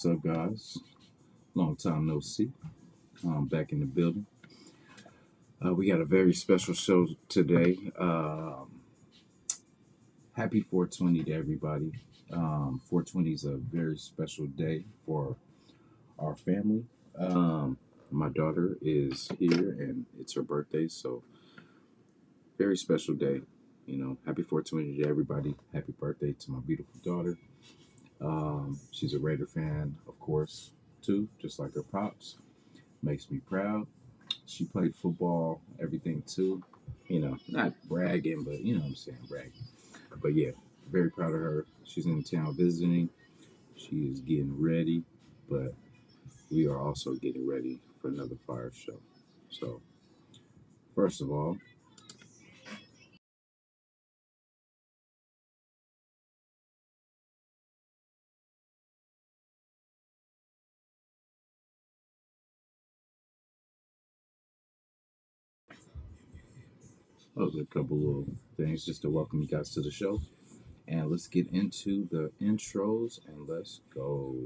What's up, guys? Long time no see. I'm back in the building. We got a very special show today. Happy 420 to everybody. 420 is a very special day for our family. My daughter is here and it's her birthday, so very special day. Happy 420 to everybody. Happy birthday to my beautiful daughter. She's a Raider fan, of course, too, just like her pops. Makes me proud. She played football, everything too. Not bragging, but you know what I'm saying, bragging. But yeah, very proud of her. She's in town visiting. She is getting ready, but we are also getting ready for another fire show. So, first of all, those are a couple little things just to welcome you guys to the show. And let's get into the intros and let's go.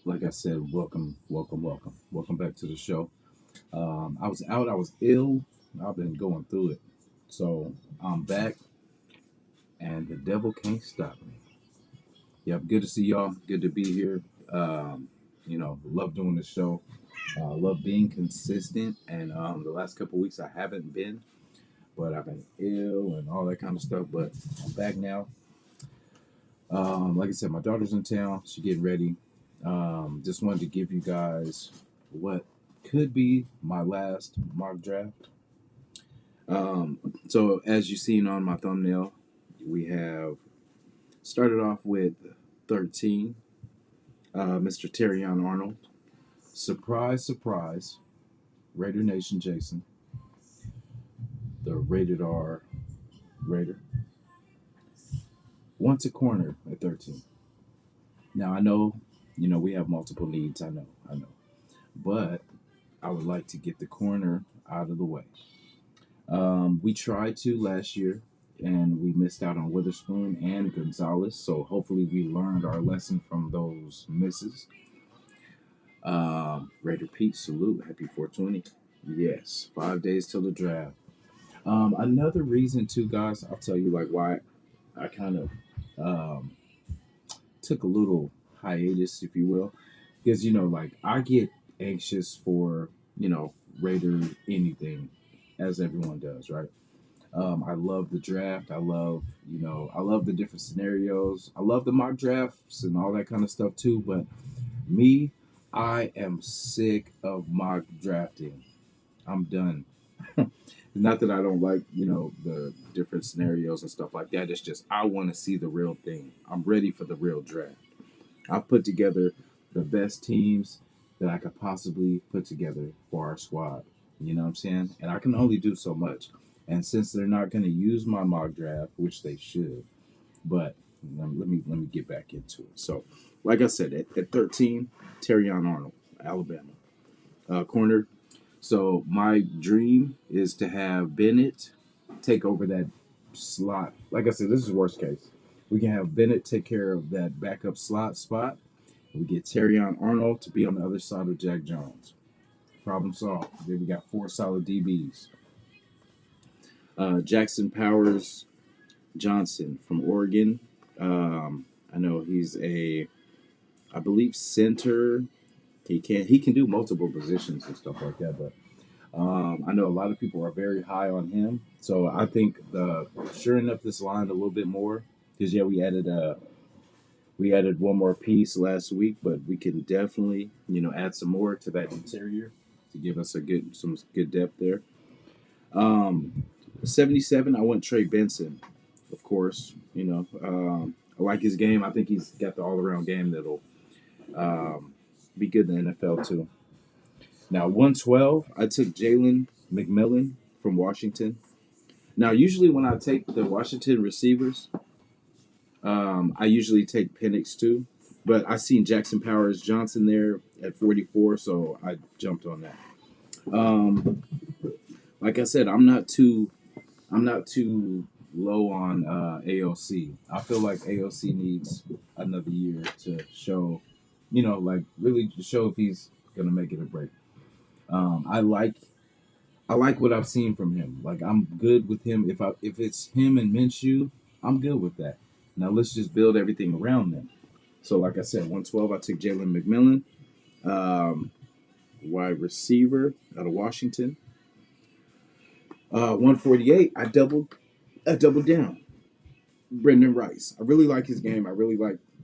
Like I said, welcome, welcome, welcome. Welcome back to the show. I was out, I was ill. I've been going through it. So I'm back, and the devil can't stop me. Yep, good to see y'all. Good to be here. Love doing the show. Love being consistent. And the last couple weeks I haven't been, but I've been ill and all that kind of stuff. But I'm back now. Like I said, my daughter's in town. She's getting ready. Just wanted to give you guys what could be my last mock draft. So as you've seen on my thumbnail, we have started off with 13, Mr. Terrion Arnold. Surprise, surprise, Raider Nation Jason, the rated R Raider, wants a corner at 13. Now I know, we have multiple needs. I know, but I would like to get the corner out of the way. We tried to last year, and we missed out on Witherspoon and Gonzalez. So hopefully, we learned our lesson from those misses. Raider Pete, salute, happy 420. Yes, 5 days till the draft. Another reason, too, guys, I'll tell you like why I kind of took a little hiatus, if you will, because like I get anxious for Raider anything, as everyone does, right? I love the draft. I love the different scenarios. I love the mock drafts and all that kind of stuff too. But me, I am sick of mock drafting. I'm done. Not that I don't like, the different scenarios and stuff like that. It's just I want to see the real thing. I'm ready for the real draft. I've put together the best teams that I could possibly put together for our squad. You know what I'm saying? And I can only do so much. And since they're not going to use my mock draft, which they should, but let me get back into it. So, like I said, at 13, Terrion Arnold, Alabama, corner. So my dream is to have Bennett take over that slot. Like I said, this is worst case. We can have Bennett take care of that backup slot spot. We get Terrion Arnold to be on the other side of Jack Jones. Problem solved. Then we got four solid DBs. Jackson Powers Johnson from Oregon. I know he's I believe center. He can do multiple positions and stuff like that. But I know a lot of people are very high on him. So I think the shoring up this line a little bit more because yeah, we added one more piece last week, but we can definitely add some more to that interior to give us some good depth there. Um, 77, I went Trey Benson, of course. I like his game. I think he's got the all around game that'll be good in the NFL too. Now 112, I took Jalen McMillan from Washington. Now usually when I take the Washington receivers, I usually take Penix too, but I seen Jackson Powers Johnson there at 44, so I jumped on that. Um, like I said, I'm not too low on AOC. I feel like AOC needs another year to show, like really to show if he's gonna make it or break. I like what I've seen from him. Like I'm good with him. If it's him and Minshew, I'm good with that. Now let's just build everything around them. So like I said, 112, I took Jalen McMillan, um, wide receiver out of Washington. 148, I doubled down. Brendan Rice. I really like his game. I really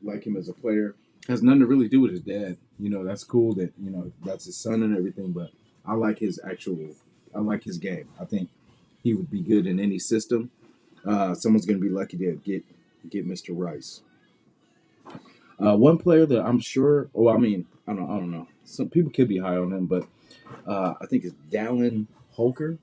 like him as a player. Has nothing to really do with his dad. That's cool that that's his son and everything. But I like his game. I think he would be good in any system. Someone's going to be lucky to get Mr. Rice. One player that I'm sure. Oh, I mean, I don't know. Some people could be high on him, but I think it's Dallin Holker.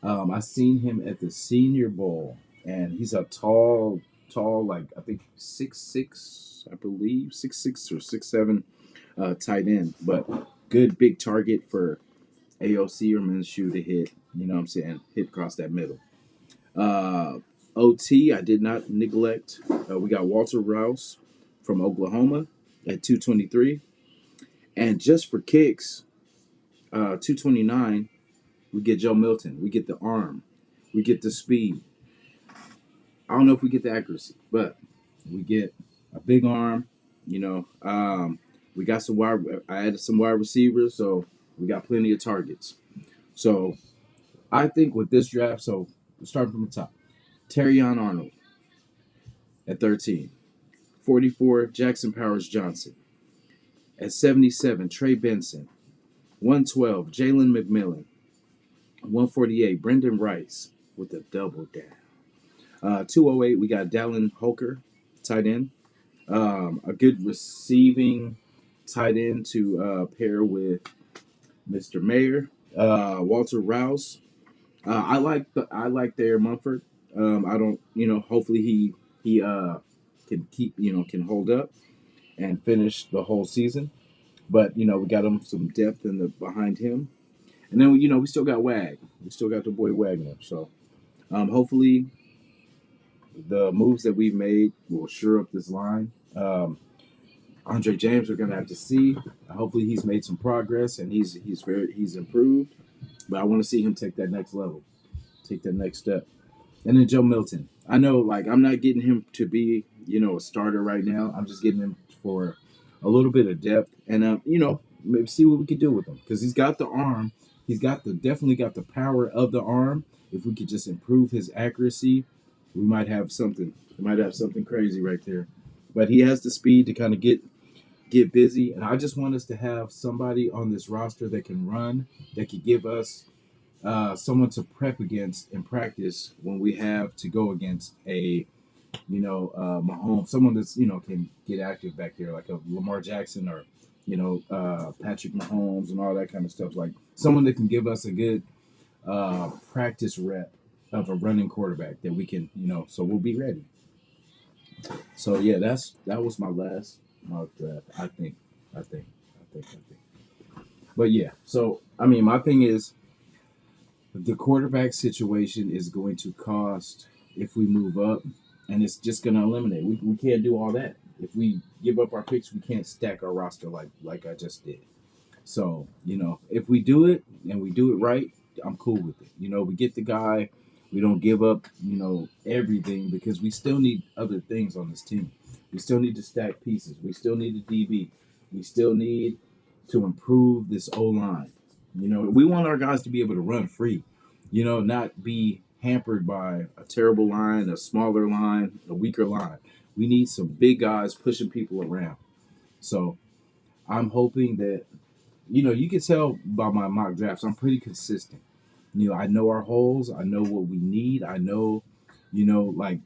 I seen him at the Senior Bowl, and he's a tall, like I think 6'6", I believe 6'6" or 6'7", tight end, but good big target for AOC or Minshew to hit. You know what I'm saying? Hit across that middle. Uh, OT, I did not neglect. We got Walter Rouse from Oklahoma at 223, and just for kicks, 229. We get Joe Milton. We get the arm. We get the speed. I don't know if we get the accuracy, but we get a big arm. We got some wide. I added some wide receivers, so we got plenty of targets. So I think with this draft, so starting from the top, Terrion Arnold at 13, 44 Jackson Powers Johnson at 77, Trey Benson, 112 Jalen McMillan, 148 Brendan Rice with a double down. 208, we got Dallin Holker, tight end. A good receiving tight end to pair with Mr. Mayer. Walter Rouse. I like their Mumford. I don't, hopefully he can can hold up and finish the whole season. But we got him some depth in the behind him, and then we still got Wag. We still got the boy Wagner. So hopefully the moves that we've made will shore up this line. Andre James, we're gonna have to see. Hopefully, he's made some progress and he's improved. But I want to see him take that next level, take that next step. And then Joe Milton. I know, like I'm not getting him to be a starter right now. I'm just getting him for a little bit of depth and maybe see what we could do with him because he's got the arm. He's got definitely got the power of the arm. If we could just improve his accuracy, we might have something. We might have something crazy right there. But he has the speed to kind of get busy, and I just want us to have somebody on this roster that can run, that could give us someone to prep against in practice when we have to go against a Mahomes, someone that's can get active back there, like a Lamar Jackson or Patrick Mahomes and all that kind of stuff. Like someone that can give us a good practice rep of a running quarterback that we can so we'll be ready. So yeah, that was my last mock draft. I think. But yeah, so I mean, my thing is the quarterback situation is going to cost if we move up, and it's just going to eliminate. We can't do all that. If we give up our picks, we can't stack our roster like I just did. So, if we do it and we do it right, I'm cool with it. We get the guy. We don't give up, everything because we still need other things on this team. We still need to stack pieces. We still need a DB. We still need to improve this O line. We want our guys to be able to run free, not be hampered by a terrible line, a smaller line, a weaker line. We need some big guys pushing people around. So I'm hoping that you can tell by my mock drafts, I'm pretty consistent. I know our holes. I know what we need. I know, like,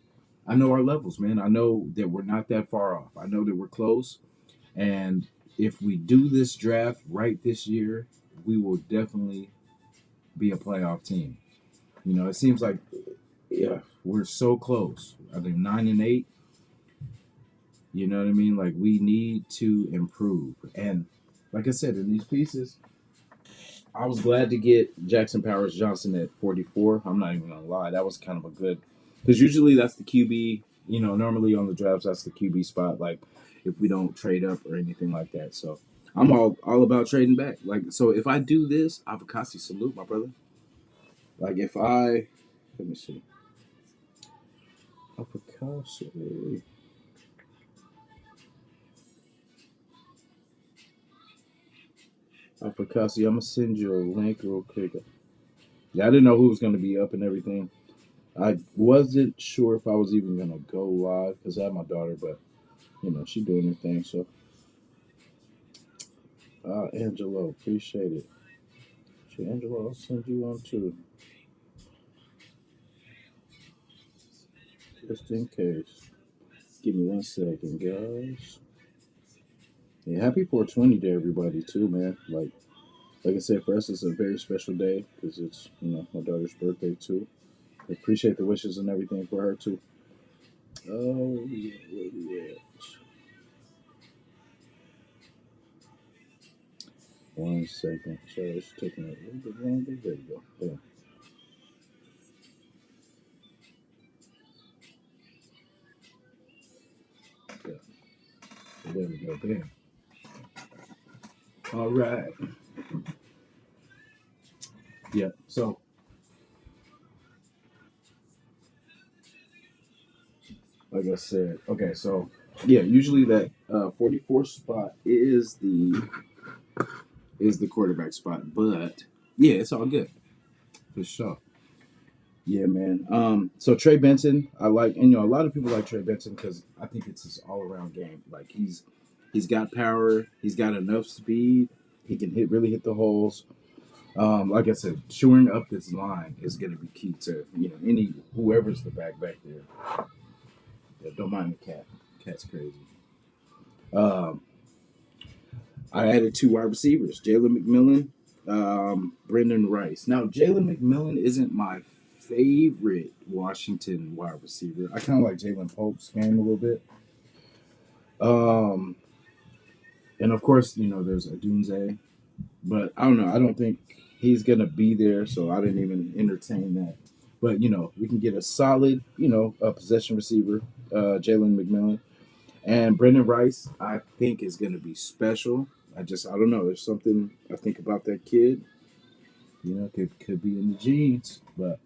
I know our levels, man. I know that we're not that far off. I know that we're close. And if we do this draft right this year, we will definitely be a playoff team. It seems like, yeah, we're so close. I think 9-8. You know what I mean? Like, we need to improve. And like I said, in these pieces, I was glad to get Jackson Powers Johnson at 44. I'm not even gonna lie, that was kind of a good, because usually that's the QB. Normally on the drafts that's the QB spot. Like if we don't trade up or anything like that. So I'm all about trading back. Like so, if I do this, Avocasi salute, my brother. Like if I let me see, Avocasi, Avocasi. I'm gonna send you a link real quick. Yeah, I didn't know who was gonna be up and everything. I wasn't sure if I was even gonna go live because I have my daughter, but she doing her thing. So, Angelo, appreciate it. So, Angelo, I'll send you one too, just in case. Give me 1 second, guys. Yeah, happy 420 to everybody too, man. Like I said, for us, it's a very special day because it's my daughter's birthday too. I appreciate the wishes and everything for her too. Oh yeah, where we at? 1 second. Sorry, it's taking a little bit longer. There you go. There. Yeah. There we go. Bam. All right. Yeah. So, like I said, okay. So, yeah. Usually that 44 spot is the quarterback spot, but yeah, it's all good for sure. Yeah, man. So Trey Benson, I like, and a lot of people like Trey Benson because I think it's his all around game. Like he's got power, he's got enough speed, he can really hit the holes. Like I said, shoring up this line is going to be key to any whoever's the back there. Yeah, don't mind the cat. Cat's crazy. Um, I added two wide receivers, Jalen McMillan, Brendan Rice. Now, Jalen McMillan isn't my favorite Washington wide receiver. I kind of like Jalen Pope's game a little bit. Um, and of course, there's Adunze, but I don't know. I don't think he's gonna be there, so I didn't even entertain that. But we can get a solid, a possession receiver, Jalen McMillan, and Brendan Rice. I think is gonna be special. I don't know. There's something I think about that kid. Could be in the genes, but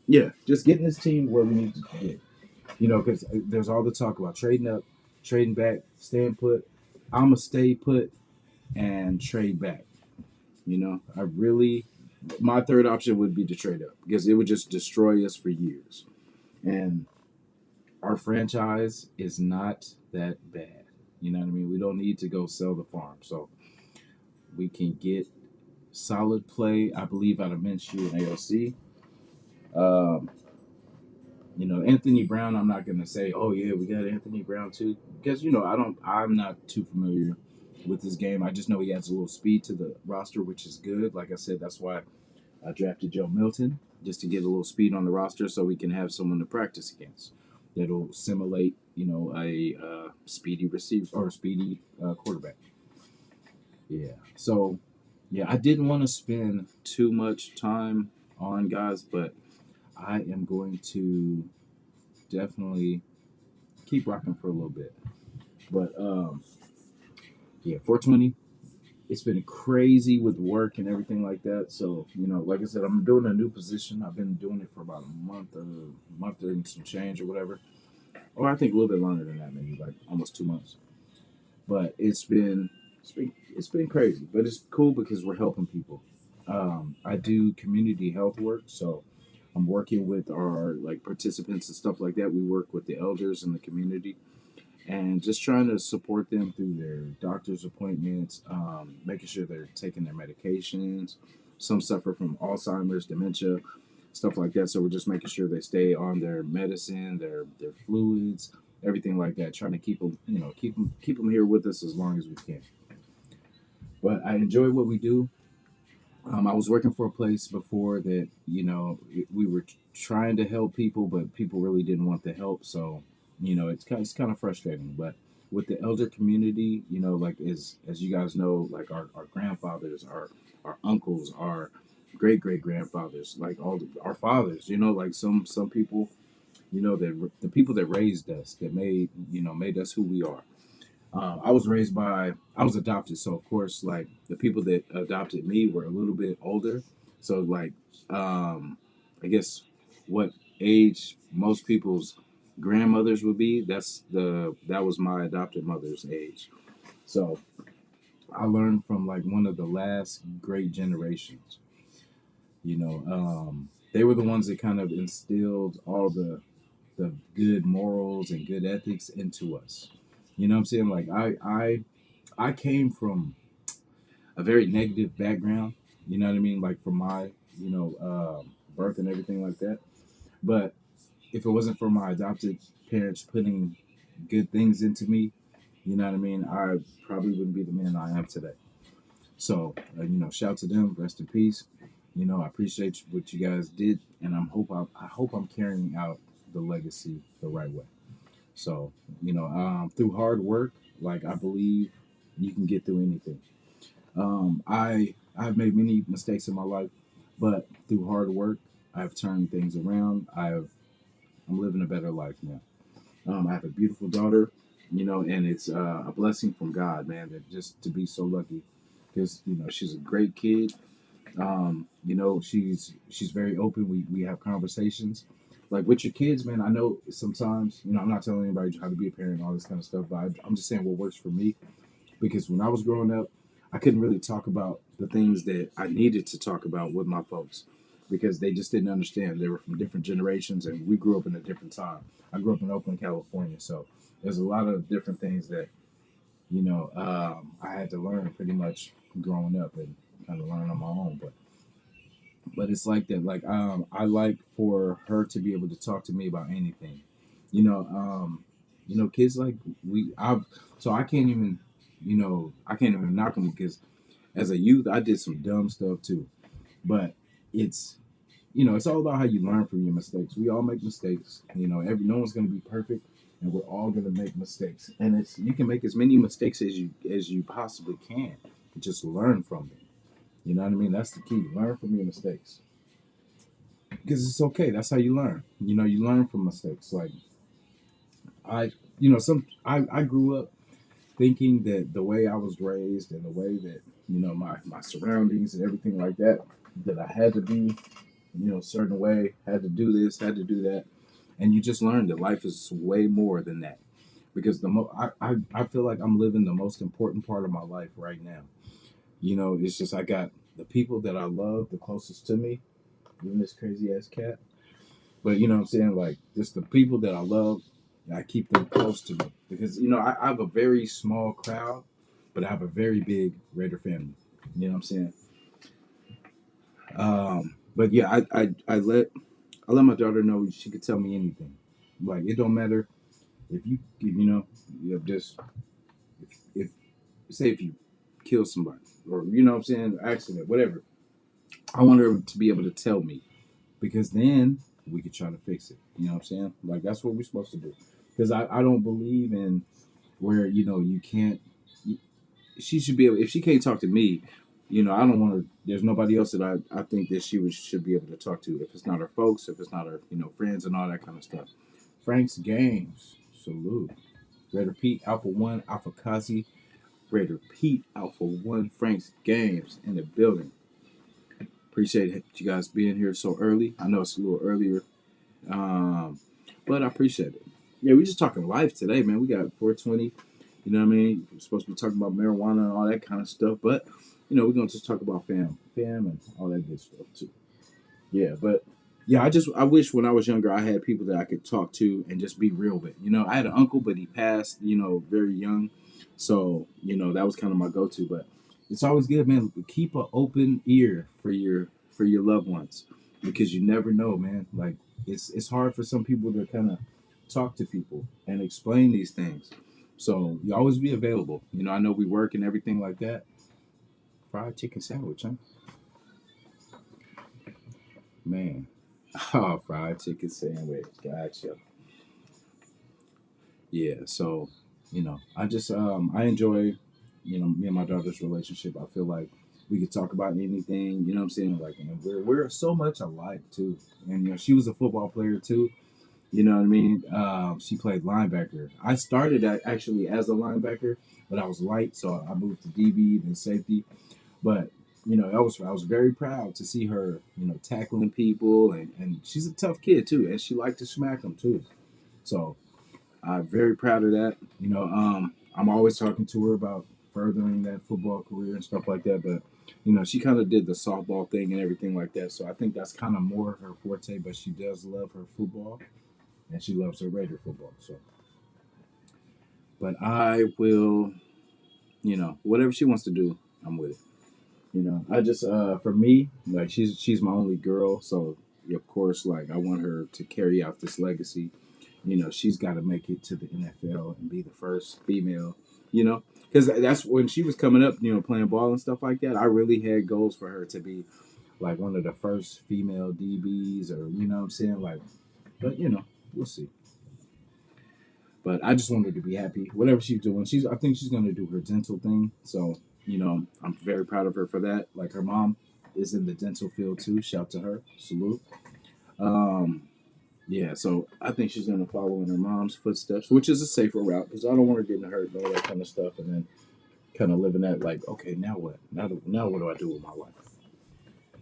yeah, just getting this team where we need to get. Because there's all the talk about trading up, trading back, staying put. I'ma stay put and trade back. I really, my third option would be to trade up because it would just destroy us for years. And our franchise is not that bad. You know what I mean? We don't need to go sell the farm. So we can get solid play, I believe, out of Minshew and AOC. Um, Anthony Brown, I'm not going to say, oh, yeah, we got Anthony Brown too. Because, I'm not too familiar with this game. I just know he adds a little speed to the roster, which is good. Like I said, that's why I drafted Joe Milton just to get a little speed on the roster so we can have someone to practice against that'll simulate, a speedy receiver or speedy quarterback. Yeah. So yeah, I didn't want to spend too much time on guys, but I am going to definitely keep rocking for a little bit. But yeah, 420. It's been crazy with work and everything like that. So like I said, I'm doing a new position. I've been doing it for about a month and some change or whatever, or I think a little bit longer than that, maybe like almost 2 months. But it's been crazy, but it's cool because we're helping people. I do community health work, so I'm working with our like participants and stuff like that. We work with the elders in the community and just trying to support them through their doctor's appointments, making sure they're taking their medications. Some suffer from Alzheimer's, dementia, stuff like that. So we're just making sure they stay on their medicine, their fluids, everything like that. Trying to keep them, keep them here with us as long as we can. But I enjoy what we do. I was working for a place before that, we were trying to help people, but people really didn't want the help. So, it's kind of frustrating. But with the elder community, like as you guys know, like our grandfathers, our uncles, our great great grandfathers, like our fathers, like some people, the people that raised us, that made us who we are. I was adopted, so of course, like the people that adopted me were a little bit older. So, like, I guess what age most people's grandmothers would be, that was my adopted mother's age. So, I learned from like one of the last great generations. They were the ones that kind of instilled all the good morals and good ethics into us. You know what I'm saying? Like I came from a very negative background. You know what I mean? Like from my birth and everything like that. But if it wasn't for my adopted parents putting good things into me, you know what I mean, I probably wouldn't be the man I am today. So shout to them, rest in peace. I appreciate what you guys did, and I hope I'm carrying out the legacy the right way. So through hard work, like I believe you can get through anything. I've made many mistakes in my life, but through hard work, I've turned things around. I'm living a better life now. I have a beautiful daughter, and it's a blessing from God, man. That just to be so lucky, because she's a great kid. She's very open. We have conversations. Like with your kids, man, I know sometimes, I'm not telling anybody how to be a parent and all this kind of stuff, but I'm just saying what works for me, because when I was growing up, I couldn't really talk about the things that I needed to talk about with my folks because they just didn't understand. They were from different generations and we grew up in a different time. I grew up in Oakland, California. So there's a lot of different things that, I had to learn pretty much growing up and kind of learn on my own. But it's like that. Like I like for her to be able to talk to me about anything. Kids like I've so I can't even knock them because as a youth I did some dumb stuff too. But it's it's all about how you learn from your mistakes. We all make mistakes. No one's gonna be perfect, and we're all gonna make mistakes. And it's you can make as many mistakes as you possibly can. Just learn from them. You know what I mean? That's the key. Learn from your mistakes because it's okay. That's how you learn. You learn from mistakes. Like I grew up thinking that the way I was raised and the way that my surroundings and everything like that, that I had to be a certain way, had to do this, had to do that, and you just learn that life is way more than that. Because I feel like I'm living the most important part of my life right now. It's just I got the people that I love the closest to me, even this crazy ass cat. But you know what I'm saying? Like just the people that I love, I keep them close to me. Because I have a very small crowd, but I have a very big Raider family. You know what I'm saying? But yeah, I let my daughter know she could tell me anything. Like it don't matter if you have just if say if you kill somebody or what I'm saying, accident, whatever. I want her to be able to tell me because then we could try to fix it. You know what I'm saying? Like that's what we're supposed to do. Because I don't believe in where you can't. she should be able. If she can't talk to me, I don't want to. There's nobody else that I think that should be able to talk to. If it's not her folks, if it's not her friends and all that kind of stuff. Frank's Games, salute. Raider Pete, Alpha One, Alpha Kazi, Raider Pete, Alpha One, Frank's Games in the building. Appreciate you guys being here so early. I know it's a little earlier, um, but I appreciate it. Yeah, we just talking life today, man. We got 420. You know what I mean? We're supposed to be talking about marijuana and all that kind of stuff, but we're gonna just talk about fam, and all that good stuff too. Yeah, but yeah, I wish when I was younger I had people that I could talk to and just be real with. I had an uncle, but he passed, very young, so that was kind of my go-to. But it's always good, man. Keep an open ear for your loved ones because you never know, man. Like it's hard for some people to kind of talk to people and explain these things. So you always be available. I know we work and everything like that. Fried chicken sandwich, huh? Man. Oh, fried chicken sandwich. Gotcha. Yeah. So, I just I enjoy, me and my daughter's relationship. I feel like we could talk about anything. You know what I'm saying? Like, and we're so much alike too. And she was a football player too. You know what I mean? She played linebacker. I started actually as a linebacker, but I was light, so I moved to DB then safety. But I was very proud to see her, tackling people, and she's a tough kid too, and she liked to smack them too. So I'm very proud of that. I'm always talking to her about furthering that football career and stuff like that. But she kind of did the softball thing and everything like that. So I think that's kind of more her forte. But she does love her football, and she loves her Raider football. So, but I will, whatever she wants to do, I'm with it. I just for me, like she's my only girl, so of course, like I want her to carry out this legacy. She's got to make it to the NFL and be the first female. Because that's when she was coming up, playing ball and stuff like that. I really had goals for her to be like one of the first female DBs, or what I'm saying, like. But we'll see. But I just want her to be happy. Whatever she's doing, I think she's gonna do her dental thing. So I'm very proud of her for that. Like her mom is in the dental field too. Shout to her. Salute. Um, yeah, so I think she's gonna follow in her mom's footsteps, which is a safer route because I don't want her getting hurt and all that kind of stuff, and then kind of living that like, okay, now what? Now what do I do with my life?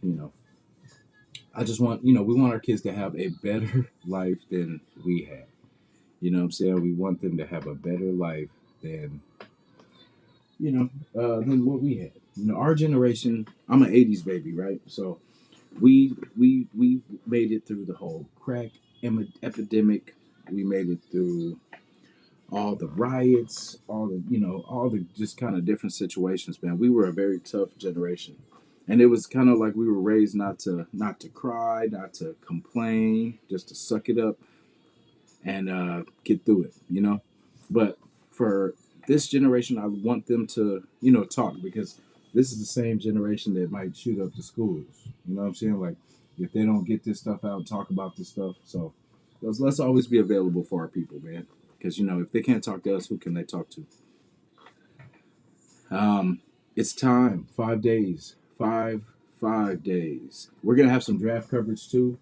You know, I just want we want our kids to have a better life than we had. You know what I'm saying? We want them to have a better life than than what we had. Our generation. I'm an '80s baby, right? So we made it through the whole crack epidemic. We made it through all the riots, all the just kind of different situations. Man, we were a very tough generation, and it was kind of like we were raised not to cry, not to complain, just to suck it up and get through it. But for this generation, I want them to talk because this is the same generation that might shoot up the schools. You know what I'm saying? Like if they don't get this stuff out, talk about this stuff. So let's always be available for our people, man. Because if they can't talk to us, who can they talk to? Um, it's time. 5 days. 5 days. We're gonna have some draft coverage too.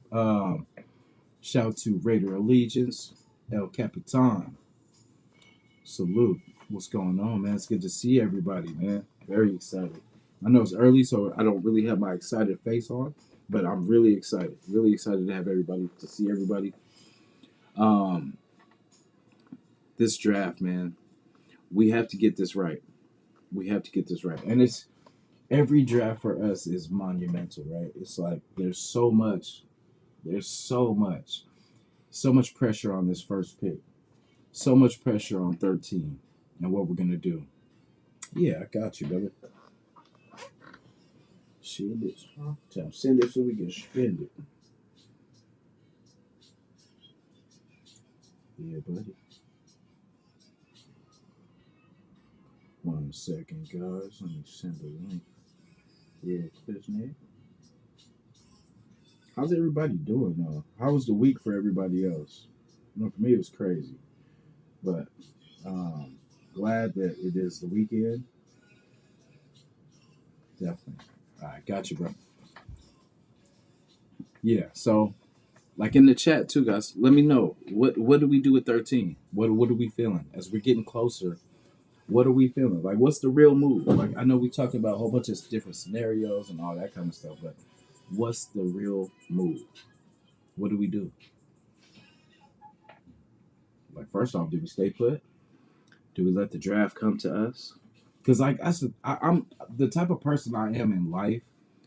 Shout to Raider Allegiance, El Capitan. Salute. What's going on, man? It's good to see everybody, man. Very excited. I know it's early, so I don't really have my excited face on, but I'm really excited. Really excited to have everybody, to see everybody. Um, this draft, man, we have to get this right. We have to get this right. And it's every draft for us is monumental, right? It's like there's so much pressure on this first pick. So much pressure on 13 and what we're gonna do. Yeah, I got you, brother. Send it. Send it so we can spend it. Yeah, buddy. 1 second, guys. Let me send the link real quick, man. How's everybody doing, though? How was the week for everybody else? For me, it was crazy. But glad that it is the weekend. definitely. All right, got you, bro. Yeah. So, like in the chat too, guys, let me know what do we do with 13? What are we feeling as we're getting closer? What are we feeling? Like, what's the real move? Like, I know we talked about a whole bunch of different scenarios and all that kind of stuff, but what's the real move? What do we do? Like, first off, do we stay put? Do we let the draft come to us? Because like I'm the type of person I am in life.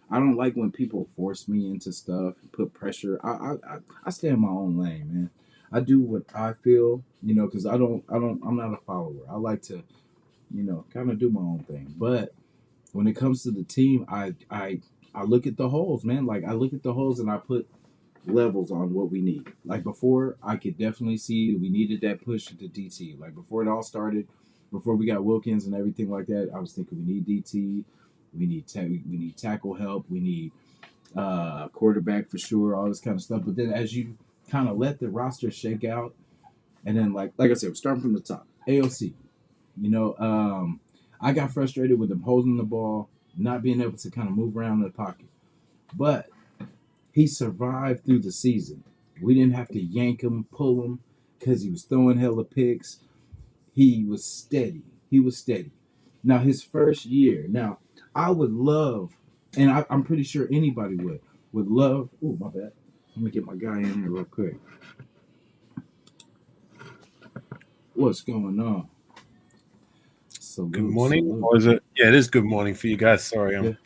I don't like when people force me into stuff, put pressure. I stay in my own lane, man. I do what I feel, because I'm not a follower. I like to, kind of do my own thing. But when it comes to the team, I look at the holes, man. Like I look at the holes and I put levels on what we need. Like before, I could definitely see we needed that push to DT. Like before it all started, before we got Wilkins and everything like that, I was thinking we need DT, we need tackle help, we need quarterback for sure, all this kind of stuff. But then as you kind of let the roster shake out, and then like I said, we're starting from the top. AOC, you know, um, I got frustrated with him holding the ball, not being able to kind of move around in the pocket, but he survived through the season. We didn't have to yank him, pull him, because he was throwing hella picks. He was steady. He was steady. Now his first year. Now I would love, and I'm pretty sure anybody would love. Oh my bad. Let me get my guy in here real quick. What's going on? Good Salute, morning, salute. or is it? Yeah, it is good morning for you guys. Sorry, I'm Good,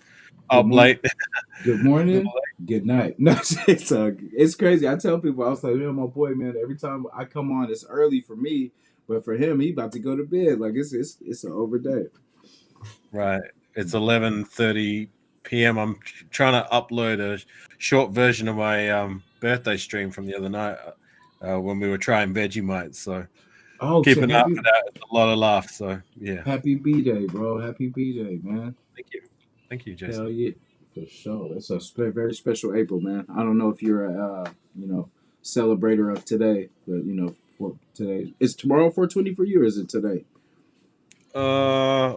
good up morning. late. Good A morning. little late. Good night. No, it's crazy. I tell people I was like, man, my boy, man. Every time I come on, it's early for me, but for him, he about to go to bed. Like it's an over day. Right, it's 11:30 p.m. I'm trying to upload a short version of my birthday stream from the other night when we were trying Vegemite. So Oh, so keep an eye for that. It's a lot of laughs. So yeah, happy bday, bro. Happy bday, man. thank you, Hell Jason. yeah, for sure. It's a very special April, man. I don't know if you're a celebrator of today, but for today, is tomorrow 420 for you, or is it today? Uh,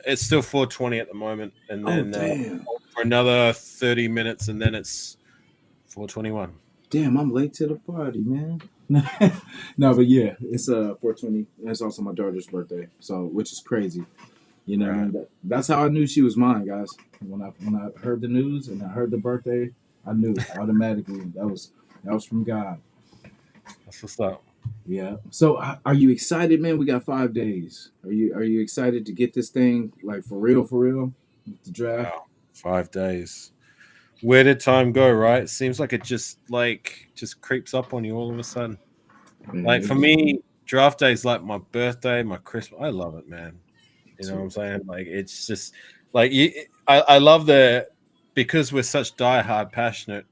it's still 4:20 at the moment, and Oh then damn, for another 30 minutes, and then it's 4:21. damn, I'm late to the party, man. No, but yeah, it's 420. And it's also my daughter's birthday, so which is crazy. You know what I Right, mean? That's how I knew she was mine, guys. When I heard the news and I heard the birthday, I knew automatically that was from God. that's what's up. Yeah. So are you excited, man? We got 5 days. Are you excited to get this thing like for real, with the draft? Wow, 5 days. Where did time go? Right? It seems like it just creeps up on you all of a sudden. Man, Like it for was me, draft day is like my birthday, my Christmas. I love it, man. You know what too. I'm saying? Like it's just like I love the because we're such diehard, passionate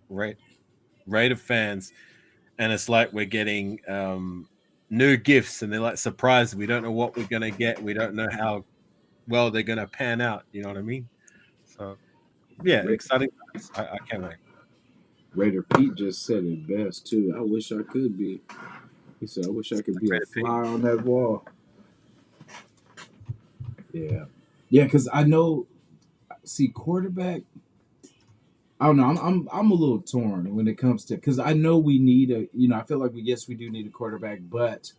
Raider fans, and it's like we're getting new gifts, and they're like surprised. We don't know what we're gonna get. We don't know how well they're gonna pan out. You know what I mean? So yeah, Ra- exciting times. I can't wait. Raider Pete just said it best too. I wish I could be. He said, "I wish I could be a Great Pete. fly on that wall." Yeah, yeah, because I know. See, quarterback. I don't know. I'm a little torn when it comes to because I know we need a. I feel like we do need a quarterback, but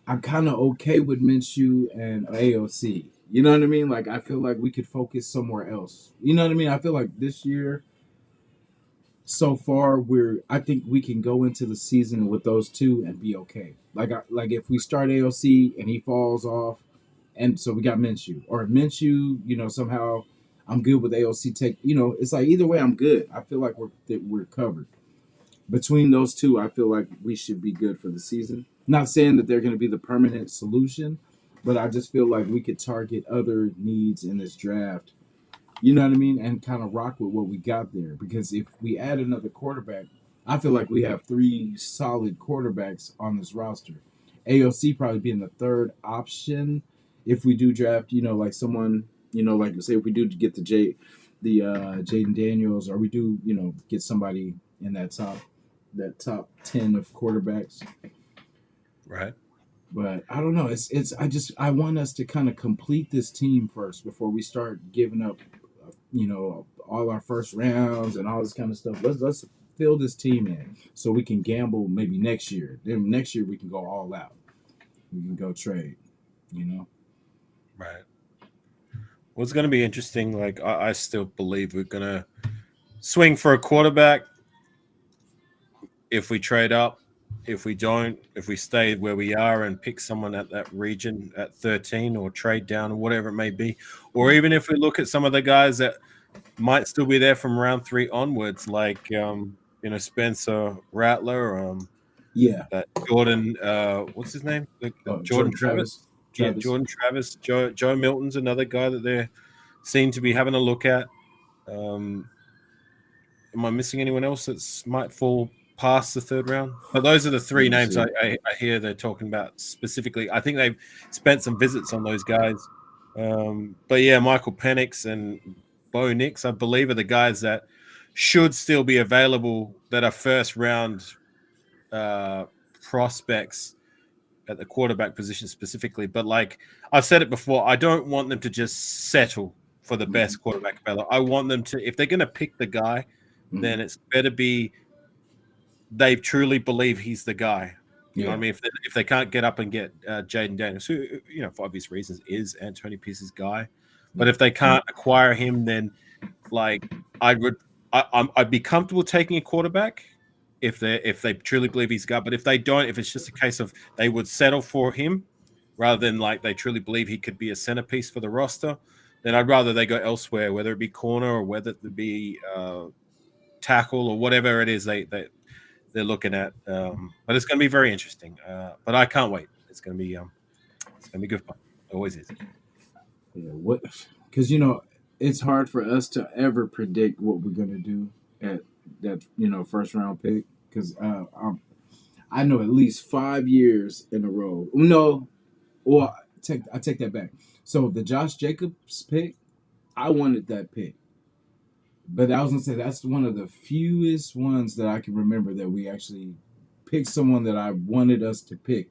I'm kind of okay with Minshew and AOC. You know what I mean? Like I feel like we could focus somewhere else. You know what I mean? I feel like this year so far I think we can go into the season with those two and be okay. Like if we start AOC and he falls off, and so we got Minshew or Minshew, somehow I'm good with AOC. It's like either way I'm good. I feel like we're covered between those two. I feel like we should be good for the season. Not saying that they're going to be the permanent solution, but I just feel like we could target other needs in this draft. You know what I mean, and kind of rock with what we got there. Because if we add another quarterback, I feel like we have three solid quarterbacks on this roster. AOC probably being the third option if we do draft. Like someone. Like say if we do get the Jaden Daniels, or we do get somebody in that top 10 of quarterbacks. Right. But I don't know. It's I want us to kind of complete this team first before we start giving up, all our first rounds and all this kind of stuff. Let's fill this team in so we can gamble maybe next year. Then next year we can go all out. We can go trade. You know. Right. What's going to be interesting? Like I still believe we're going to swing for a quarterback if we trade up. If we don't, if we stay where we are and pick someone at that region at 13 or trade down or whatever it may be, or even if we look at some of the guys that might still be there from round 3 onwards, like Spencer Rattler, Yeah. that Jordan, what's his name? Jordan Jordan Travis. Travis. Yeah, Travis. Jordan Travis. Joe Milton's another guy that they seem to be having a look at. Um, am I missing anyone else that might fall past the third round? But those are the Let three me names see. I hear they're talking about specifically. I think they've spent some visits on those guys. But yeah, Michael Penix and Bo Nix, I believe, are the guys that should still be available that are first round uh, prospects at the quarterback position specifically. But like I've said it before, I don't want them to just settle for the Hmm. best quarterback available. I want them to, if they're going to pick the guy, Hmm. then it's better be they truly believe he's the guy. You know what I Yeah. mean? If they can't get up and get Jaden Daniels, who for obvious reasons is Antonio Pierce's guy, but Yeah. if they can't acquire him, then like I would, I'd be comfortable taking a quarterback if they truly believe he's got. But if they don't, if it's just a case of they would settle for him rather than like they truly believe he could be a centerpiece for the roster, then I'd rather they go elsewhere, whether it be corner or whether it be tackle or whatever it is they're looking at. But it's going to be very interesting. But I can't wait. It's going to be good fun. It always is. Yeah. What? Because it's hard for us to ever predict what we're gonna do at that first round pick. Because I know at least 5 years in a row. No, or I take that back. So the Josh Jacobs pick, I wanted that pick. But I was gonna say that's one of the fewest ones that I can remember that we actually picked someone that I wanted us to pick.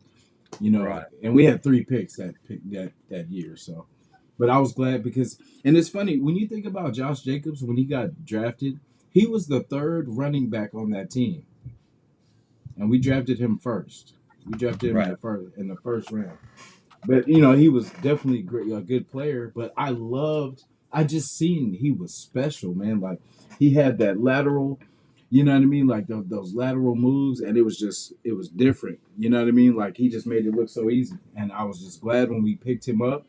Right. And we had three picks that year. So, but I was glad because, and it's funny when you think about Josh Jacobs when he got drafted, he was the third running back on that team, and we drafted him first. We drafted him Right. in the first round. But he was definitely a good player. But I just seen he was special, man. Like he had that lateral, you know what I mean, like those lateral moves, and it was different. You know what I mean? Like he just made it look so easy, and I was just glad when we picked him up.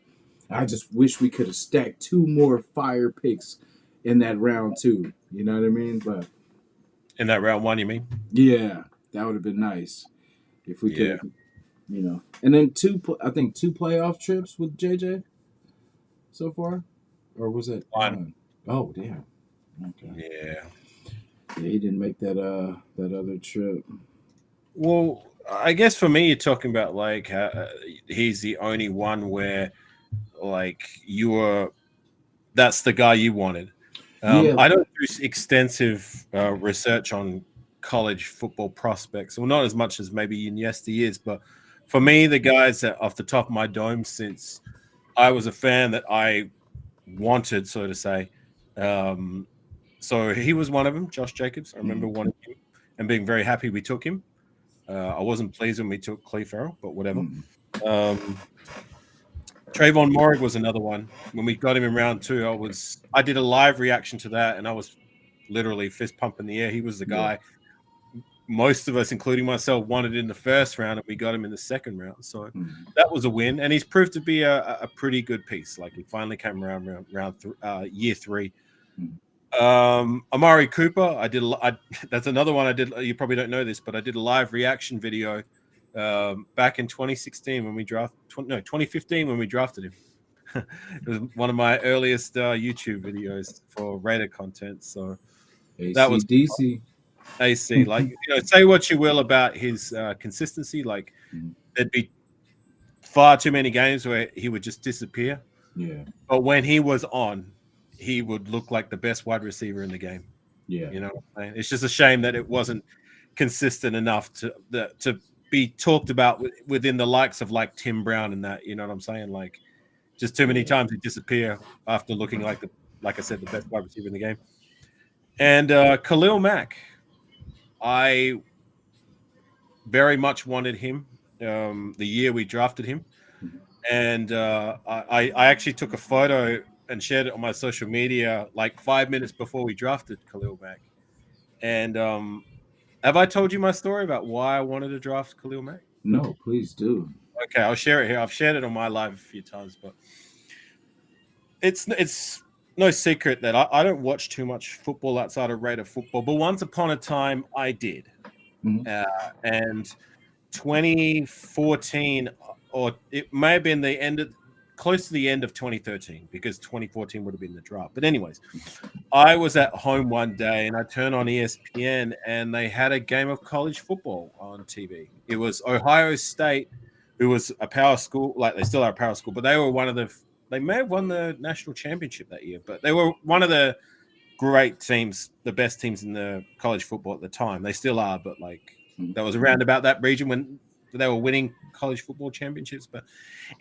I just wish we could have stacked two more fire picks in that round too. You know what I mean? But In that round one, you mean? yeah, that would have been nice if we could Yeah. have, And then I think two playoff trips with JJ so far, or was it One. one? Oh, damn. Okay. Yeah. Yeah, he didn't make that other trip. Well, I guess for me, you're talking about like he's the only one where like you were that's the guy you wanted. Yeah. I don't do extensive research on college football prospects, well, not as much as maybe in yesteryears, but for me, the guys that off the top of my dome, since I was a fan that I wanted, so to say. Um, so he was one of them, Josh Jacobs. I remember Mm, wanting him and being very happy we took him. I wasn't pleased when we took Clee Farrell, but whatever. mm, Um, Trayvon Morrig was another one. When we got him in round 2, I did a live reaction to that, and I was literally fist pump in the air. He was the yeah. guy most of us, including myself, wanted in the first round, and we got him in the second round. So Mm, that was a win, and he's proved to be a pretty good piece. Like he finally came around year 3. mm. Amari Cooper, that's another one I did. You probably don't know this, but I did a live reaction video back in 2016 when we 2015 when we drafted him. It was one of my earliest YouTube videos for Raider content. So that was ACDC. AC. Like, say what you will about his consistency. Like, Mm, there'd be far too many games where he would just disappear. yeah. But when he was on, he would look like the best wide receiver in the game. Yeah. You know what I'm saying? It's just a shame that it wasn't consistent enough to be talked about within the likes of like Tim Brown and that. You know what I'm saying? Like just too many Yeah. times he disappear after looking like like I said, the best wide receiver in the game. And Khalil Mack, I very much wanted him the year we drafted him, Mhm. and I actually took a photo and shared it on my social media like 5 minutes before we drafted Khalil Mack. And have I told you my story about why I wanted to draft Khalil Mack? No, please do. Okay, I'll share it here. I've shared it on my live a few times, but it's no secret that I don't watch too much football outside of Raider football. But once upon a time, I did, Mhm. uh, and 2014, or it may have been the end of close to the end of 2013 because 2014 would have been the draft. But anyways, I was at home one day and I turned on ESPN and they had a game of college football on TV. It was Ohio State, who was a power school, like they still are a power school, but they were one of they may have won the national championship that year, but they were one of the great teams, the best teams in the college football at the time. They still are, but like Mhm. that was around about that region when they were winning college football championships. But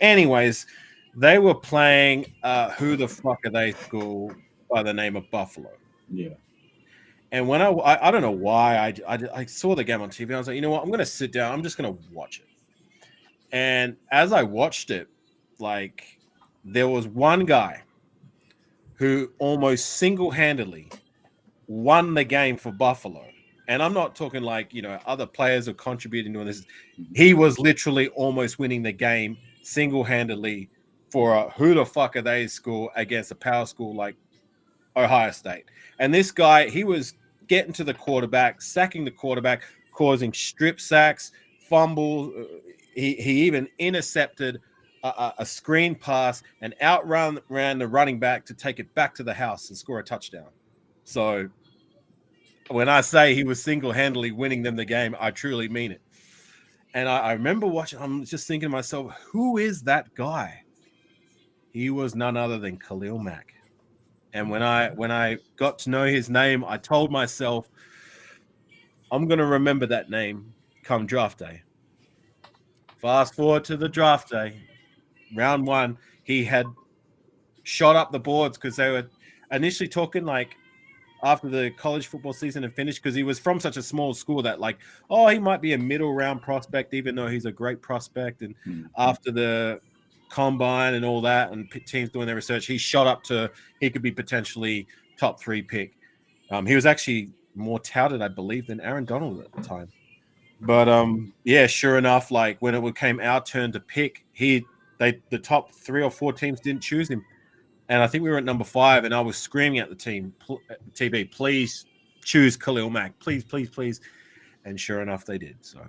anyways, they were playing who the fuck are they school by the name of Buffalo. Yeah. And when I don't know why I saw the game on TV, I was like, you know what, I'm gonna sit down, I'm just gonna watch it. And as I watched it, like there was one guy who almost single-handedly won the game for Buffalo. And I'm not talking like, other players are contributing to this. Mhm. He was literally almost winning the game single handedly for a who the fuck are they school against a power school like Ohio State. And this guy, he was getting to the quarterback, sacking the quarterback, causing strip sacks, fumbles. He even intercepted a screen pass and ran the running back to take it back to the house and score a touchdown. So when I say he was single handedly winning them the game, I truly mean it. And I remember watching, I'm just thinking to myself, who is that guy? He was none other than Khalil Mack. And when I got to know his name, I told myself, I'm gonna remember that name come draft day. Fast forward to the draft day, round one, he had shot up the boards because they were initially talking like after the college football season had finished because he was from such a small school that like, oh, he might be a middle round prospect, even though he's a great prospect. And Mhm. after the combine and all that, and teams doing their research, he shot up to he could be potentially top 3 pick. He was actually more touted, I believe, than Aaron Donald at the time. But yeah, sure enough, like when it came our turn to pick, the top 3 or 4 teams didn't choose him, and I think we were at number 5, and I was screaming at the TV, please choose Khalil Mack, please, please, please, and sure enough, they did. So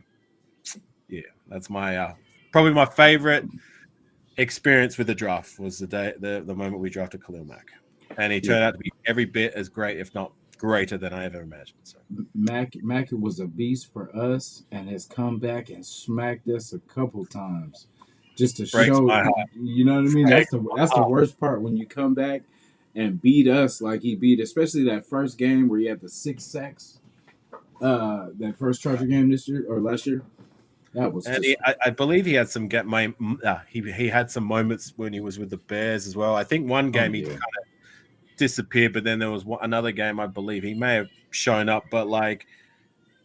yeah, that's my probably my favorite experience with the draft was the moment we drafted Khalil Mack, and he Yeah. turned out to be every bit as great, if not greater, than I ever imagined. So Mac was a beast for us and has come back and smacked us a couple times just to breaks show, my heart. you know what I mean? That's Breaks the my that's the heart. worst part when you come back and beat us like he beat, especially that first game where he had the 6 sacks. That first Charger game this year or last year. That was And just I believe he had some he had some moments when he was with the Bears as well. I think one oh game he yeah. disappeared, but then there was another game I believe he may have shown up. But like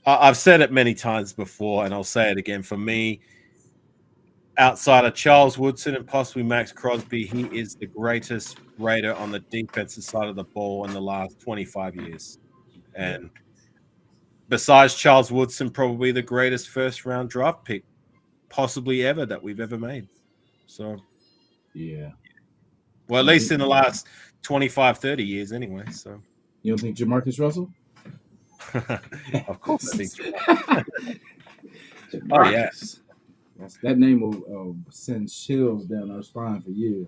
I've said it many times before, and I'll say it again. For me, outside of Charles Woodson and possibly Max Crosby, he is the greatest Raider on the defensive side of the ball in the last 25 years. Yeah. And besides Charles Woodson, probably the greatest first round draft pick possibly ever that we've ever made. So, Yeah. well, at You least think in the last 25, 30 years anyway. So, you don't think Jamarcus Russell? of course, I think. Oh, yeah. Jamarcus. That name will send chills down our spine for years.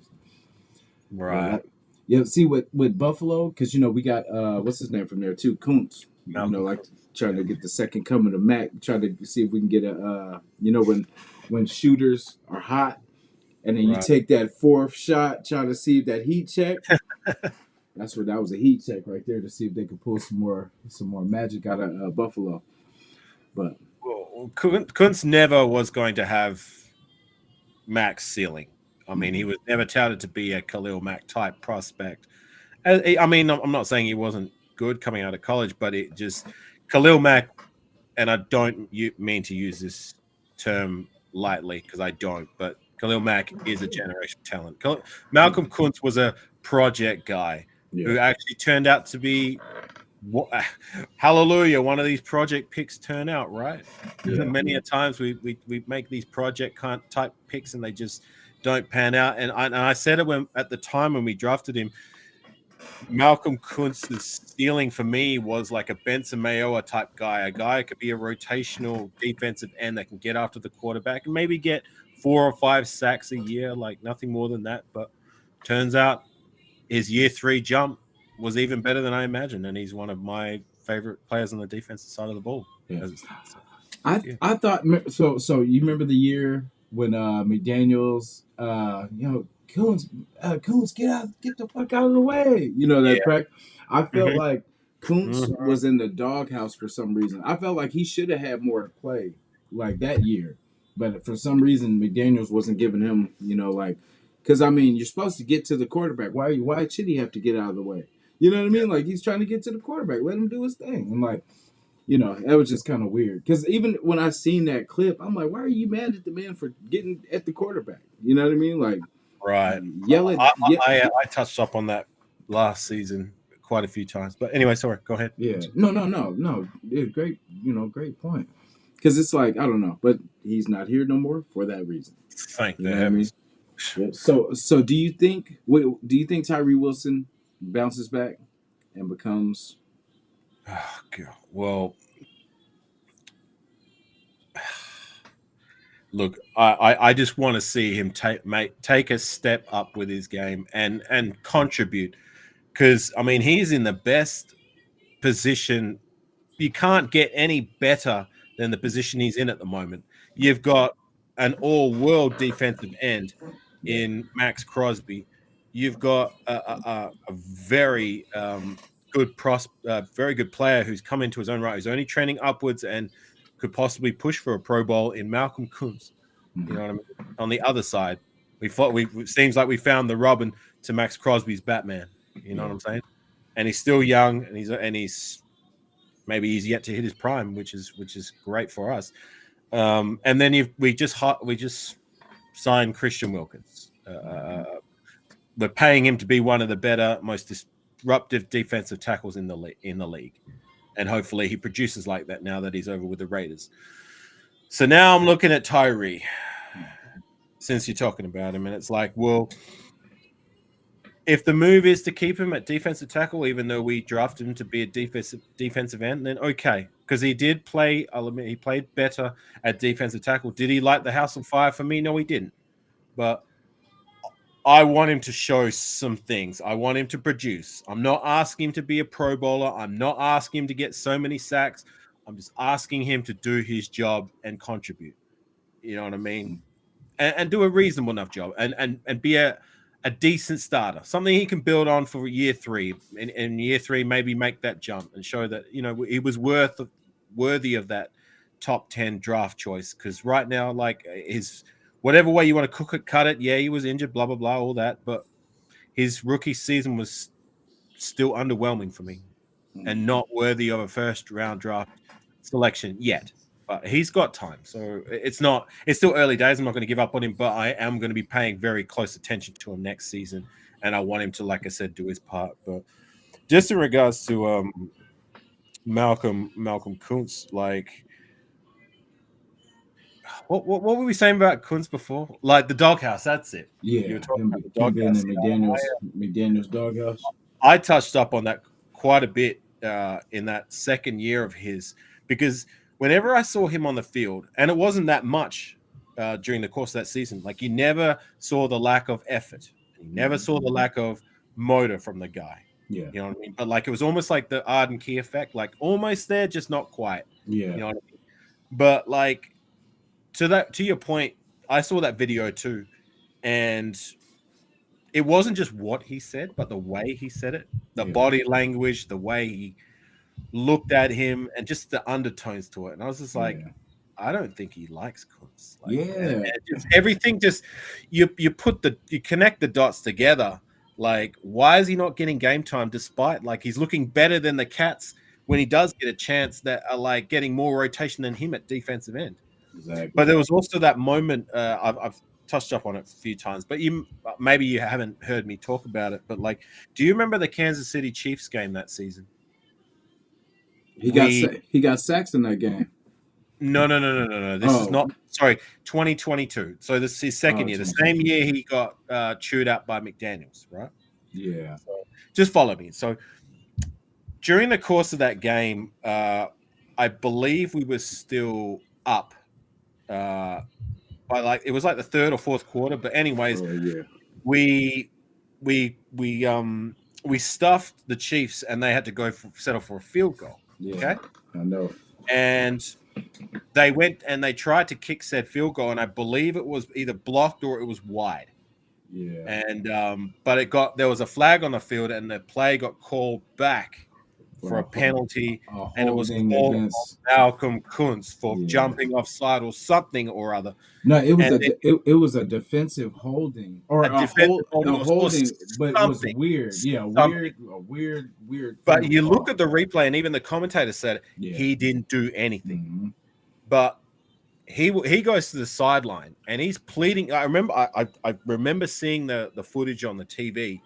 Yeah, Right. that. Yeah, see with Buffalo, because we got what's his name from there too, Kuntz. Malcolm Like Cook. trying Yeah. to get the second coming of Mac, trying to see if we can get a when shooters are hot, and then you Right. take that fourth shot, trying to see if that heat check. That's what that was, a heat check right there to see if they could pull some more magic out of Buffalo. But Kuntz never was going to have Max ceiling. I mean, he Mhm. was never touted to be a Khalil Mack type prospect. I mean, I'm not saying he wasn't good coming out of college, but it just Khalil Mack, and I don't mean to use this term lightly because I don't, but Khalil Mack is a generation talent. Malcolm Kuntz was a project guy Yeah, who actually turned out to be hallelujah, one of these project picks turn out, right? yeah, Many yeah, a times we make these project type picks and they just don't pan out. And I said it when at the time when we drafted him, Malcolm Kuntz's ceiling for me was like a Benson Mayoa type guy, a guy who could be a rotational defensive end that can get after the quarterback and maybe get 4 or 5 sacks a year, like nothing more than that. But turns out his year 3 jump was even better than I imagined, and he's one of my favorite players on the defensive side of the ball yeah. as it stands. So, yeah, I thought so. So you remember the year when McDaniel's, Coons, get the fuck out of the way. You know that yeah, crack. I felt hmm like Kuntz hmm was in the doghouse for some reason. I felt like he should have had more to play like that year, but for some reason McDaniel's wasn't giving him. Because I mean, you're supposed to get to the quarterback. Why should he have to get out of the way? You know what I yeah, mean? Like he's trying to get to the quarterback. Let him do his thing. And like that was just kind of weird. Because even when I seen that clip, I'm like, why are you mad at the man for getting at the quarterback? You know what I mean? Like, right. yell at, I, yeah, I touched up on that last season quite a few times, but anyway, sorry. Go ahead. yeah. Continue. No, no, no, no. Yeah, great, great point. Because it's like I don't know, but he's not here no more for that reason. Thank You the know what I mean? heavens. Yeah. So do you think? Do you think Tyree Wilson bounces back and becomes? Oh, God. Well, look, I just want to see him take a step up with his game and contribute because I mean he's in the best position. You can't get any better than the position he's in at the moment. You've got an all-world defensive end Yeah. in Max Crosby. You've got a very very good player who's come into his own right. Who's only trending upwards and could possibly push for a Pro Bowl in Malcolm Kuntz. You know Mhm. what I mean? On the other side, we thought we it seems like we found the Robin to Max Crosby's Batman. You know what Yeah. I'm saying? And he's still young, and he's maybe he's yet to hit his prime, which is great for us. And then we just signed Christian Wilkins. Mhm. We're paying him to be one of the better, most disruptive defensive tackles in the league, and hopefully he produces like that now that he's over with the Raiders. So now I'm looking at Tyree since you're talking about him, and it's like, well, if the move is to keep him at defensive tackle, even though we drafted him to be a defensive end, then okay, because he did play. I'll admit he played better at defensive tackle. Did he light the house on fire for me? No, he didn't. But I want him to show some things. I want him to produce. I'm not asking him to be a Pro Bowler. I'm not asking him to get so many sacks. I'm just asking him to do his job and contribute. You know what I mean? And do a reasonable enough job and be a decent starter, something he can build on for year 3. In year 3, maybe make that jump and show that he was worthy of that top 10 draft choice. Because right now, like his whatever way you want to cook it, cut it, yeah, he was injured, blah blah blah, all that, but his rookie season was still underwhelming for me and Mhm. not worthy of a first round draft selection yet. But he's got time. So it's still early days. I'm not going to give up on him, but I am going to be paying very close attention to him next season. And I want him to, like I said, do his part. But just in regards to Malcolm Kuntz, like what were we saying about Kuntz before? Like the doghouse, that's it. You were Yeah, talking about the him being doghouse. in McDaniel's doghouse. I touched up on that quite a bit in that second year of his because whenever I saw him on the field, and it wasn't that much during the course of that season, like you never saw the lack of effort, you never Hmm. saw the lack of motor from the guy. Yeah, You know what I mean? But like it was almost like the Arden Key effect, like almost there, just not quite. yeah, You know what I mean? But like to your point, I saw that video too, and it wasn't just what he said, but the way he said it, the yeah, body language, the way he looked at him, and just the undertones to it. And I was just like, yeah. I don't think he likes Kuntz. Like, Yeah, and just everything just you connect the dots together. Like, why is he not getting game time despite like he's looking better than the Cats when he does get a chance that are like getting more rotation than him at defensive end. But exactly. there was also that moment. I've touched up on it a few times, but you maybe you haven't heard me talk about it. But like, do you remember the Kansas City Chiefs game that season? We He got sacks in that game. no. This is Oh, not sorry. 2022. So this is his second oh, year. The same 2022. year he got chewed out by McDaniel's, right? Yeah, So just follow me. So during the course of that game, I believe we were still up uh, by like it was like the third or fourth quarter. But anyways, oh yeah, we we we um we stuffed the Chiefs and they had to settle for a field goal. yeah. Okay, I know. and they went and they tried to kick said field goal, and I believe it was either blocked or it was wide. Yeah, And but there was a flag on the field, and the play got called back for for a penalty, a and it was holding called on against. Malcolm Kuntz for Yeah. jumping offside or something or other, No, and then it was a defensive holding or a defensive a holding or holding, but it was something, weird. Yeah, something. weird But field you look call. at the replay, and even the commentator said Yeah. he didn't do anything. Hmm. But he goes to the sideline and he's pleading. I remember seeing the footage on the TV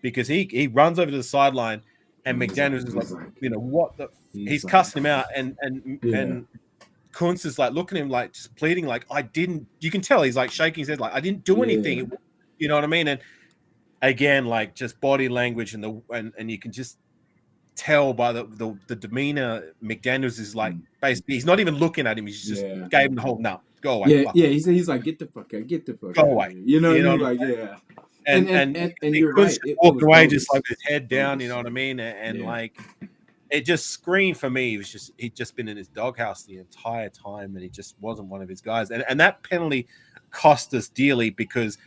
because he runs over to the sideline and And McDaniels is like, he's like, what the he's he's like, cussing him out and yeah, and Kuntz is like looking at him like just pleading like I didn't. You can tell he's like shaking his head like I didn't do yeah, anything. You know what I mean? And again, like just body language and you can just tell by the demeanor. McDaniels is like mm, basically he's not even looking at him. He's just yeah, gave him the whole no, go away, yeah, fuck yeah. off, He's like, get the fuck go out of away. here. You know what I You know mean? what Like, I mean? yeah. And And you're Kunz right. just It walked was away just like bogus, with his head down. You know bogus. what I mean? And Yeah, like it just screamed for me. He was just he'd just been in his doghouse the entire time, and he just wasn't one of his guys. And that penalty cost us dearly because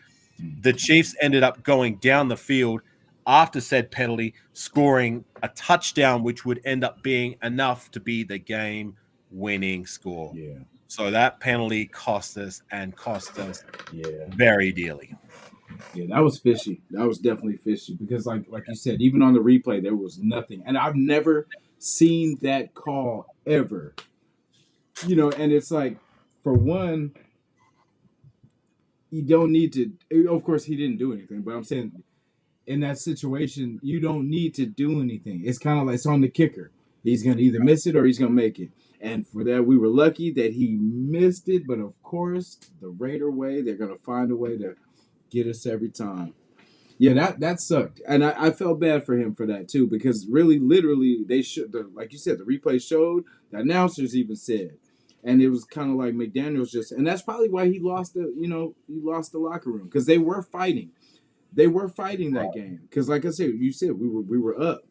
mm, the Chiefs ended up going down the field after said penalty, scoring a touchdown, which would end up being enough to be the game winning score. yeah, So that penalty cost us and cost us yeah. very dearly. Yeah, that was fishy. That was definitely fishy because, like you said, even on the replay, there was nothing, and I've never seen that call ever. You know, and it's like, for one, you don't need to. Of course, he didn't do anything, but I'm saying in that situation, you don't need to do anything. It's kind of like it's on the kicker. He's gonna either miss it or he's gonna make it. And for that, we were lucky that he missed it. But of course, the Raider way, they're gonna find a way to get us every time. Yeah, that sucked, and I felt bad for him for that too because really, literally, they should like you said, the replay showed the announcers even said, and it was kind of like McDaniel's just, and that's probably why he lost he lost the locker room because they were fighting that game because like I said, you said we were up.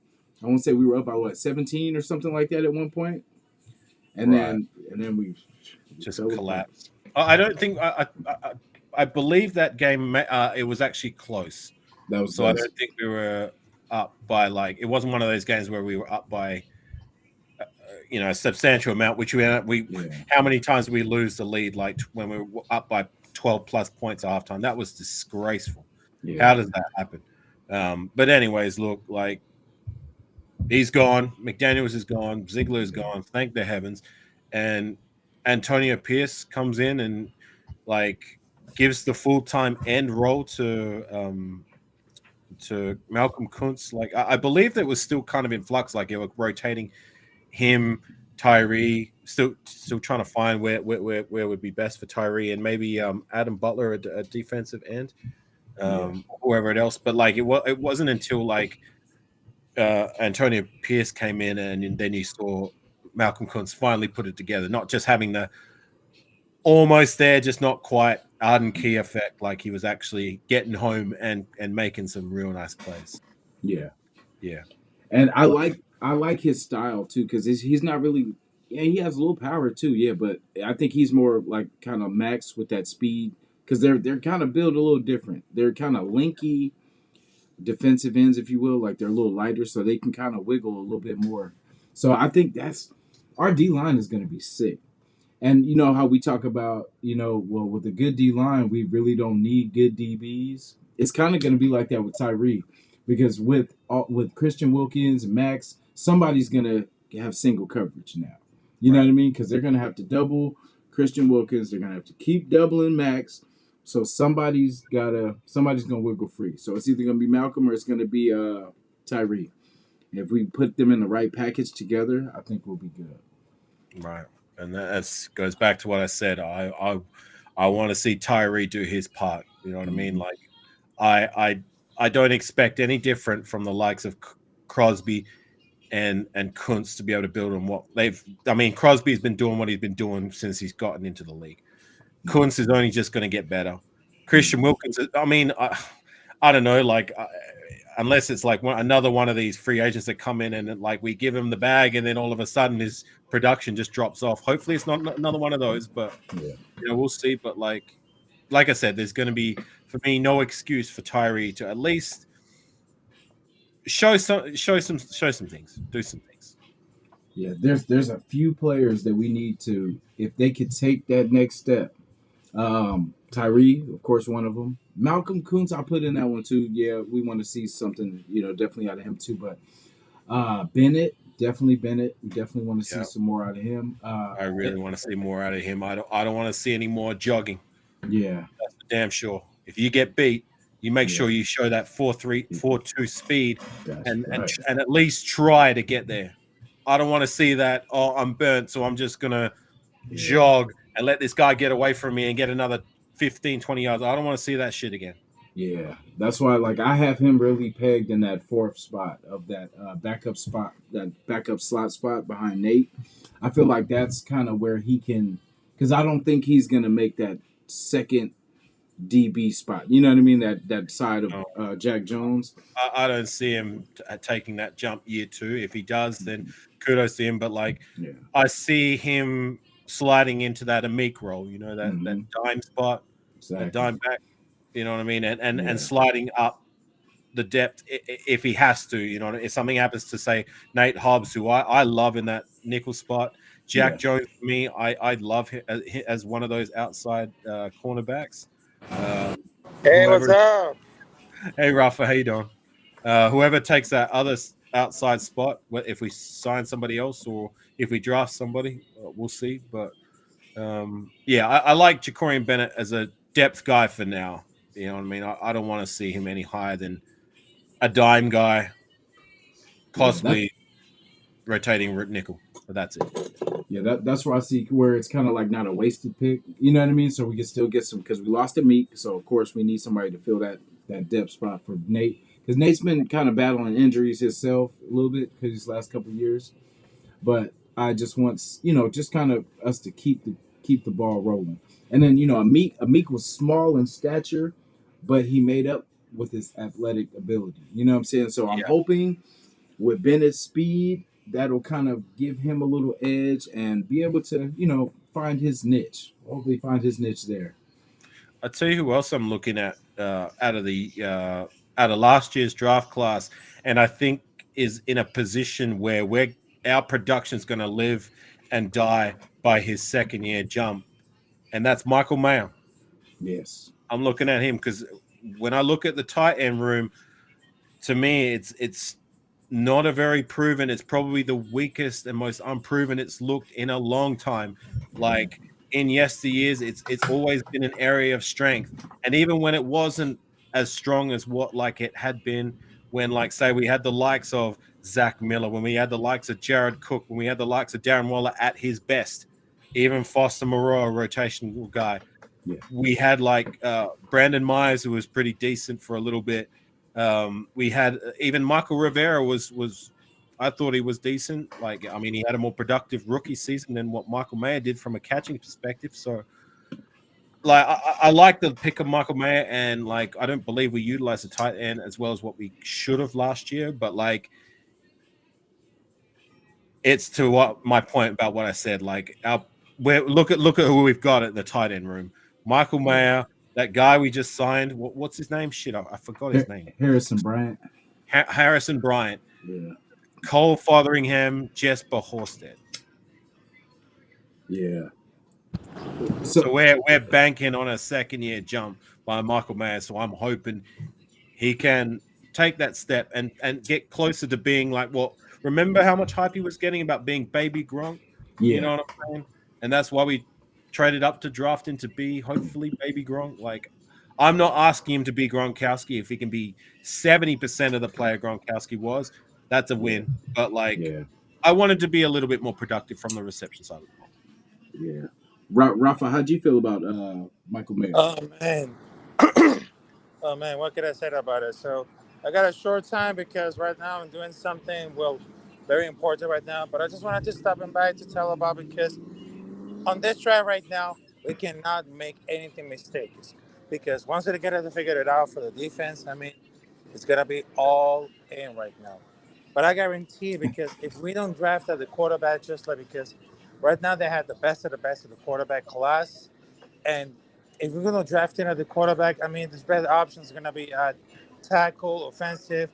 I want to say we were up by what 17 or something like that at one point, and Right. then we Just fell apart. collapsed. I don't think I believe that game it was actually close. That was So I close. don't think we were up by like it wasn't one of those games where we were up by a substantial amount, which we Yeah, how many times we lose the lead like when we were up by 12 plus points at halftime. That was disgraceful. yeah, How does that happen? But anyways, look, like he's gone. McDaniels is gone. Ziegler is yeah, gone. Thank the heavens. And Antonio Pierce comes in and like gives the full time end role to Malcolm Kuntz. Like I believe that was still kind of in flux. Like they were rotating him, Tyree, still trying to find where would be best for Tyree and maybe Adam Butler at a defensive end, yeah, whoever else. But like it wasn't until like Antonio Pierce came in and then you saw Malcolm Kuntz finally put it together, not just having the almost there, just not quite Arden Key effect. Like he was actually getting home and making some real nice plays. yeah. Yeah, And I like his style too because he's not really. Yeah, he has a little power too. Yeah, but I think he's more like kind of max with that speed because they're kind of built a little different. They're kind of linky defensive ends, if you will. Like they're a little lighter, so they can kind of wiggle a little bit more. So I think that's our D line is going to be sick. And you know how we talk about, well, with a good D line, we really don't need good DBs. It's kind of going to be like that with Tyree, because with Christian Wilkins and Max, somebody's going to have single coverage now. You know Right. what I mean? Because they're going to have to double Christian Wilkins. They're going to have to keep doubling Max. So somebody's gonna wiggle free. So it's either gonna be Malcolm or it's gonna be Tyree. If we put them in the right package together, I think we'll be good. Right. And that goes back to what I said. I want to see Tyree do his part. You know what I mean? Mm-hmm. Like I I I don't expect any different from the likes of Crosby and Kuntz to be able to build on what they've. I mean, Crosby's been doing what he's been doing since he's gotten into the league. Yeah. Kuntz is only just going to get better. Christian Mm-hmm. Wilkins. I mean, I don't know. Like unless it's like another one of these free agents that come in and like we give him the bag and then all of a sudden his production just drops off. Hopefully, it's not another one of those, but Yeah. we'll see. But like I said, there's going to be for me no excuse for Tyree to at least show some things, do some things. Yeah. There's a few players that we need to, if they could take that next step. Tyree, of course, one of them. Malcolm Kuntz, I put in that one too. Yeah, we want to see something, definitely out of him too. But Bennett, definitely Bennett. We definitely want to see Yeah, some more out of him. I really want to see more out of him. I don't want to see any more jogging. Yeah, That's for damn sure. If you get beat, you make yeah, sure you show that 4.3, 4.2 speed, that's and right. and at least try to get there. I don't want to see that. Oh, I'm burnt, so I'm just gonna Yeah, jog and let this guy get away from me and get another 15, 20 yards. I don't want to see that shit again. yeah. That's why, like, I have him really pegged in that fourth spot of that backup spot, that backup slot spot behind Nate. I feel like that's kind of where he can, because I don't think he's gonna make that second DB spot. You know what I mean? That side of No, Jack Jones. I don't see him taking that jump year two. If he does, then kudos to him. But like, Yeah. I see him sliding into that Amik role. You know that Hmm. dime spot, that Exactly. dime back. You know what I mean? And Yeah. sliding up the depth if he has to. You know, if something happens to say Nate Hobbs, who I love in that nickel spot. Yeah. Jack Jones, for me, I love him as one of those outside cornerbacks. Um, Hey, what's whoever, up? hey Rafa, how you doing? Whoever takes that other outside spot, if we sign somebody else or if we draft somebody, we'll see. But yeah, I like Jacorian Bennett as a depth guy for now. You know what I mean? I don't want to see him any higher than a dime guy, Yeah. That possibly rotating nickel. But that's it. yeah, that's where I see where it's kind of like not a wasted pick. You know what I mean? So we can still get some because we lost a Meek. So of course we need somebody to fill that depth spot for Nate because Nate's been kind of battling injuries himself a little bit because these last couple of years. But I just want just kind of us to keep the ball rolling. And then Meek was small in stature, but he made up with his athletic ability. You know what I'm saying? So I'm Yeah, hoping with Bennett's speed, that'll kind of give him a little edge and be able to, find his niche. Hopefully, find his niche there. I'll tell you who else I'm looking at out of last year's draft class, and I think is in a position where our production is going to live and die by his second year jump, and that's Michael Mayer. Yes. I'm looking at him because when I look at the tight end room, to me, it's not a very proven. It's probably the weakest and most unproven it's looked in a long time. Yeah. Like in yesteryears, it's always been an area of strength, and even when it wasn't as strong as what like it had been when, like, say, we had the likes of Zach Miller, when we had the likes of Jared Cook, when we had the likes of Darren Waller at his best, even Foster Moreau, a rotational guy, Yeah. we had like Brandon Myers, who was pretty decent for a little bit. We had even Michael Rivera was I thought he was decent. Like, I mean, he had a more productive rookie season than what Michael Mayer did from a catching perspective. So, like, I like the pick of Michael Mayer, and like, I don't believe we utilized the tight end as well as what we should have last year. But like, it's to what my point about what I said. Like, look at who we've got at the tight end room. Michael Yeah. Mayer, that guy we just signed. What's his name? Shit, I forgot his name. Harrison Bryant. Harrison Bryant, Yeah. Cole Fotheringham, Jesper Horsted. Yeah. So So we're banking on a second year jump by Michael Mayer. So I'm hoping he can take that step and get closer to being like what. Remember how much hype he was getting about being baby Gronk? You yeah, know what I'm saying? And that's why we traded up to draft him to be hopefully baby Gronk. Like I'm not asking him to be Gronkowski. If he can be 70% of the player Gronkowski was, that's a yeah, win. But like yeah, I wanted to be a little bit more productive from the reception side of the ball. yeah. Rafa, how'd you feel about Michael Mayer? Oh man, oh man, what could I say about it? So I got a short time because right now I'm doing something very important right now. But I just wanted to stop in by to tell about because on this drive right now we cannot make anything mistakes because once we get it figured it out for the defense, I mean it's gonna be all in right now. But I guarantee because if we don't draft at the quarterback, just like because right now they had the best of the quarterback class. And if we're going to draft in at the quarterback, I mean, the best options are going to be at tackle, offensive.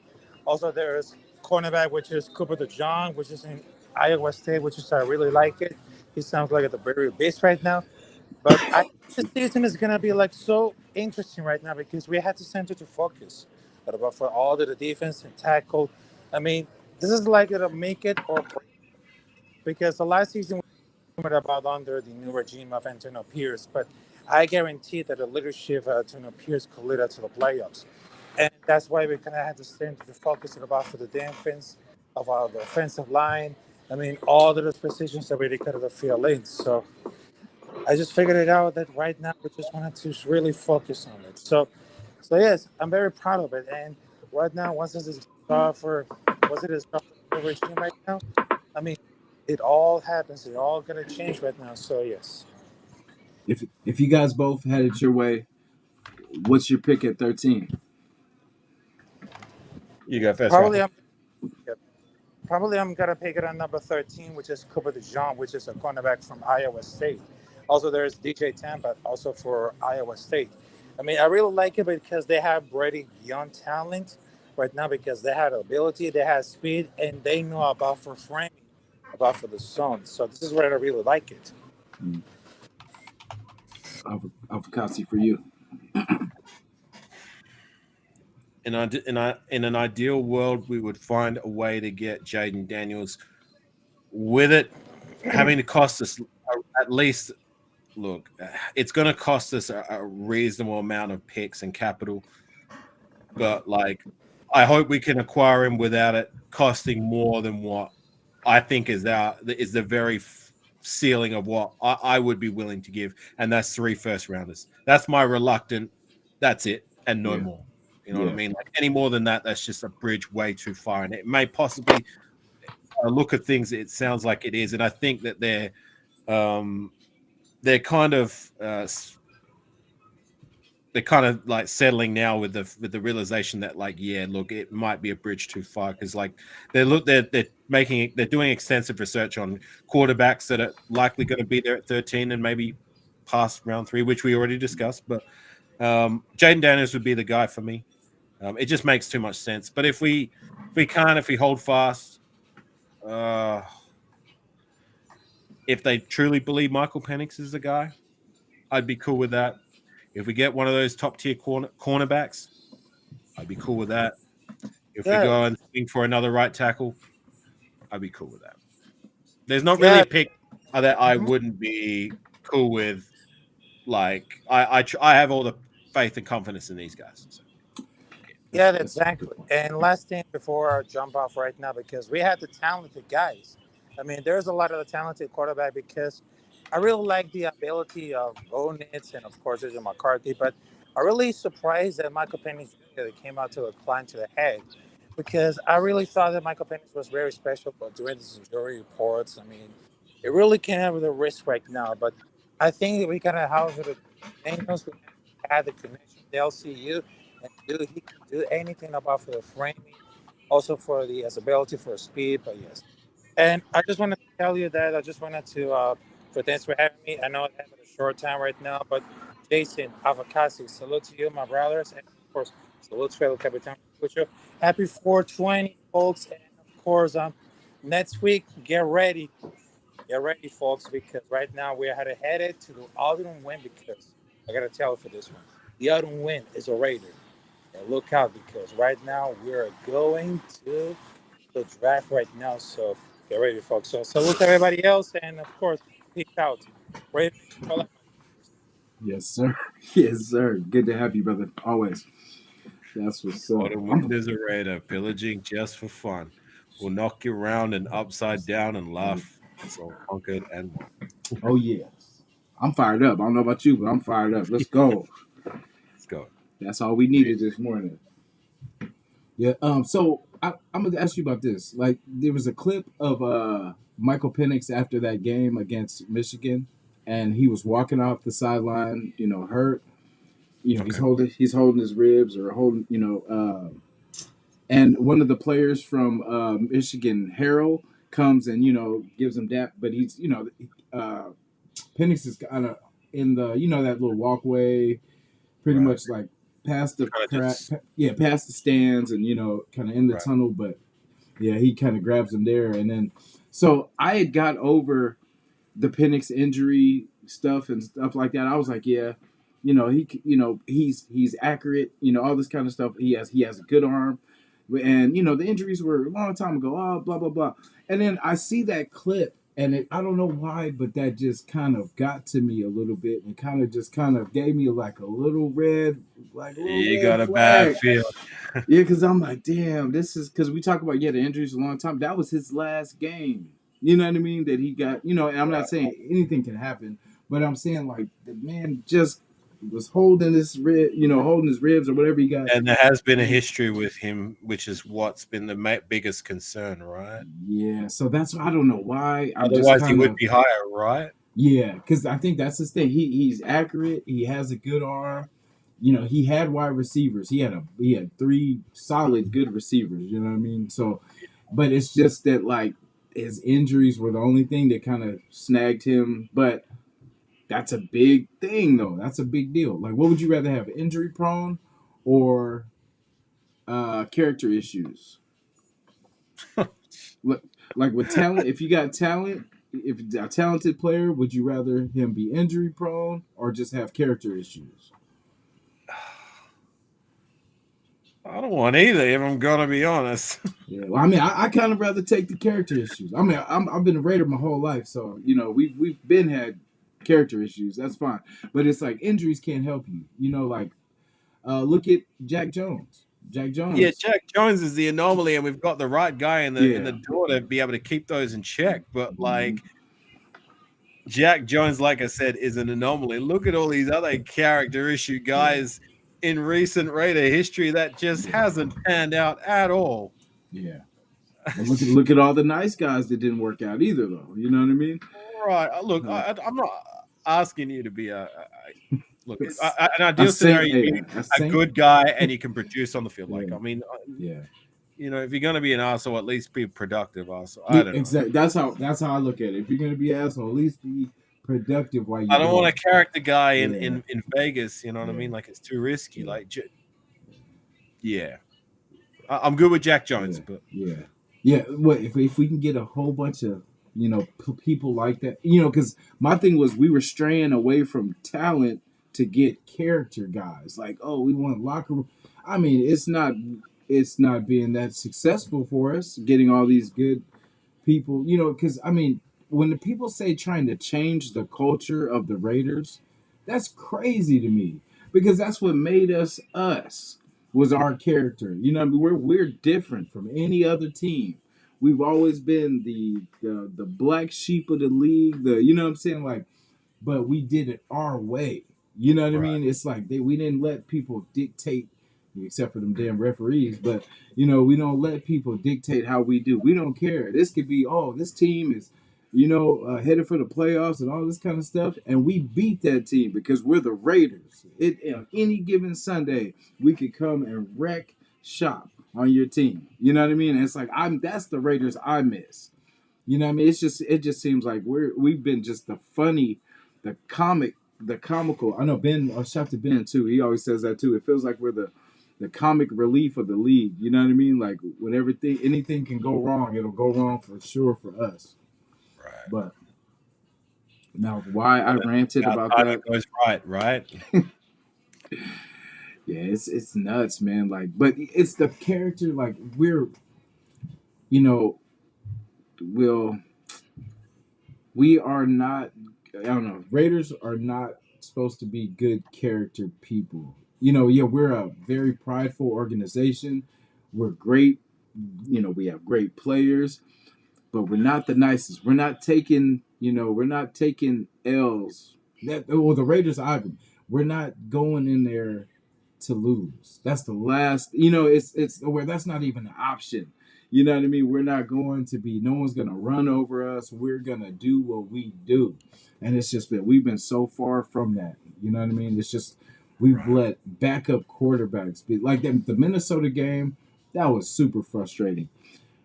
Also, there's cornerback, which is Cooper DeJong, which is in Iowa State, which is I really like it. He sounds like at the very base right now. But I think the season is going to be like so interesting right now because we had to center to focus. But about for all the defense and tackle, I mean, this is like it'll make it or break because the last season about under the new regime of Antonio Pierce, but I guarantee that the leadership of Antonio Pierce could lead us to the playoffs. And that's why we kind of had to stand to focus about for the defense of our the offensive line. I mean, all of those positions that we could have filled in. So I just figured it out that right now we just wanted to really focus on it. So yes, I'm very proud of it. And right now, once this is for, once it is for the new regime right now, I mean, it all happens. It all gonna change right now. So yes, If you guys both had it your way, what's your pick at 13? You go first, probably Rafa. I'm yeah, probably I'm gonna pick it on number 13, which is Cooper DeJean, which is a cornerback from Iowa State. Also, there's DJ Tampa, also for Iowa State. I mean, I really like it because they have Brady young talent right now because they had ability, they have speed, and they know about for framing, about for the zone. So this is where I really like it. Mm, Alpha for you. In an ideal world, we would find a way to get Jaden Daniels with it having to cost us at least. Look, it's going to cost us a reasonable amount of picks and capital, but like, I hope we can acquire him without it costing more than what I think is the very ceiling of what I would be willing to give, and that's 3 first rounders. That's my reluctant. That's it, and no Yeah, more. You know what I yeah, mean? Like any more than that, that's just a bridge way too far, and it may possibly look at things. It sounds like it is, and I think that um, kind of they're kind of like settling now with the realization that like yeah look it might be a bridge too far because like they're doing extensive research on quarterbacks that are likely going to be there at 13 and maybe past round 3, which we already discussed, but Jaden Daniels would be the guy for me. It just makes too much sense, but if we hold fast, uh if they truly believe Michael Penix is the guy, I'd be cool with that. If we get one of those top tier cornerbacks, I'd be cool with that. If we Yeah, go and swing for another right tackle, I'd be cool with that. There's not really yeah, a pick that I mhm. wouldn't be cool with. Like I have all the faith and confidence in these guys. So, Yeah, that's a good exactly. point. And last thing before I jump off right now, because we had the talented guys. I mean, there's a lot of the talented quarterback because I really like the ability of Bo Nitz and of course there's McCarthy, but I'm really surprised that Michael Penix Jr. came out to a climb to the head because I really thought that Michael Penix was very special, but during this injury reports, I mean, it really came out with a risk right now. But I think that we gotta house it. Daniels, we had the connection, the LCU, and dude, he can do anything about for the framing, also for the his ability for speed. But yes, and I just wanted to tell you that I just wanted to for thanks for having me. I know I have a short time right now, but Jason Avocasi, salute to you, my brothers, and of course salute to fellow Capitan Cucho. Happy 420, folks, and of course next week get ready. Get ready, folks, because right now we're headed to the autumn wind. Because I gotta tell you for this one, the autumn wind is a raider. And look out, because right now we're going to the draft right now. So get ready, folks. So salute everybody else, and of course, peace out. Raiders for life, my friends. Yes, sir. Yes, sir. Good to have you, brother. Always. That's what's up. Autumn wind is a raider, pillaging just for fun. We'll knock you round and upside down and laugh. It's all conquered and won. Oh yes. I'm fired up. I don't know about you, but I'm fired up. Let's go. Let's go. That's all we needed this morning. Yeah. So I'm gonna ask you about this. Like, there was a clip of Michael Penix after that game against Michigan, and he was walking off the sideline, hurt. Okay. He's holding his ribs or holding, and one of the players from Michigan, Harrell, comes and gives him that, but he's uh, Penix is kind of in the that little walkway, pretty Right. much like past the Kind of just yeah, past the stands, and kind of in the right. tunnel. But yeah, he kind of grabs him there, and then so I had got over the Penix injury stuff and stuff like that. I was like, yeah, he's accurate, all this kind of stuff. He has a good arm, and the injuries were a long time ago. Oh, blah blah blah. And then I see that clip, and I don't know why, but that just kind of got to me a little bit, and kind of gave me like a little You red got a bad flag. feel. Yeah, because I'm like, damn, this is because we talk about the injuries a long time. That was his last game. You know what I mean? That he got. And I'm not Right. saying anything can happen, but I'm saying like the man just was holding his ribs or whatever he got. And there has been a history with him, which is what's been the biggest concern, right? Yeah, so that's I don't know why. I'm just Otherwise, he kind would of be higher, right? yeah, because I think that's his thing. He's accurate. He has a good arm. He had wide receivers. He had three solid good receivers. You know what I mean? So, but it's just that like his injuries were the only thing that kind of snagged him. But that's a big thing, though. That's a big deal. Like, what would you rather have, injury prone or character issues? Like, like with talent, if you got talent, if a talented player, would you rather him be injury prone or just have character issues? I don't want either, if I'm gonna be honest. Yeah, well, I mean, I kind of rather take the character issues. I mean, I've been a Raider my whole life, so we've been had character issues. That's fine, but it's like injuries can't help you. Like look at Jack Jones. Jack Yeah, Jones. Jack Jones is the anomaly, and we've got the right guy in the Yeah. door to be able to keep those in check. But Mhm. like Jack Jones, like I said, is an anomaly. Look at all these other character issue Yeah. guys in recent Raider history that just Yeah. hasn't panned out at all. Yeah. But look at all the nice guys that didn't work out either, though. You know what I mean? Right. Look, Uh, I'm not asking you to be look, it's an a ideal saint. scenario, you Yeah, be a a saint. good guy and you can produce on the field. Like, Yeah. I mean, Yeah. if you're going to be an asshole, at least be productive. Also, I Yeah, don't know. exactly. That's how I look at it. If you're gonna be an asshole, at least be productive while I you're don't want doing a it. character guy in Yeah. in Vegas. You know what I Yeah. mean? Like, it's too risky. Yeah. Like, yeah, I'm good with Jack Jones, Yeah. but Yeah. Yeah. What if we can get a whole bunch of people like that? Because my thing was we were straying away from talent to get character guys. Like, oh, we want locker room. I mean, it's not being that successful for us getting all these good people, because I mean, when the people say trying to change the culture of the Raiders, that's crazy to me because that's what made us us was our character. I mean, we're different from any other team. We've always been the black sheep of the league. I'm saying, like, but we did it our way. You know what I right. mean? It's like we didn't let people dictate, except for them damn referees. But we don't let people dictate how we do. We don't care. This could be, oh, this team is, headed for the playoffs and all this kind of stuff, and we beat that team because we're the Raiders. Any given Sunday, we could come and wreck shop on your team. You know what I mean? And it's like that's the Raiders I miss. You know what I mean? It just seems like we've been just the funny, the comical. I know Ben. I shout to Ben too. He always says that too. It feels like we're the comic relief of the league. You know what I mean? Like when anything can go wrong, it'll go wrong for sure for us. Right. But Now, why I ranted How about timing that? goes right? Yeah, it's nuts, man. Like, but it's the character. Like, we're you know, will we are not. I don't know. Raiders are not supposed to be good character people. Yeah, we're a very prideful organization. We're great. We have great players, but we're not the nicest. We're not taking L's. The Raiders, Ivan. We're not going in there to lose. That's the last. It's where that's not even an option. You know what I mean? We're not going to be. No one's gonna run over us. We're gonna do what we do, and it's just been we've been so far from that. You know what I mean? It's just we've Right. let backup quarterbacks be like the Minnesota game. That was super frustrating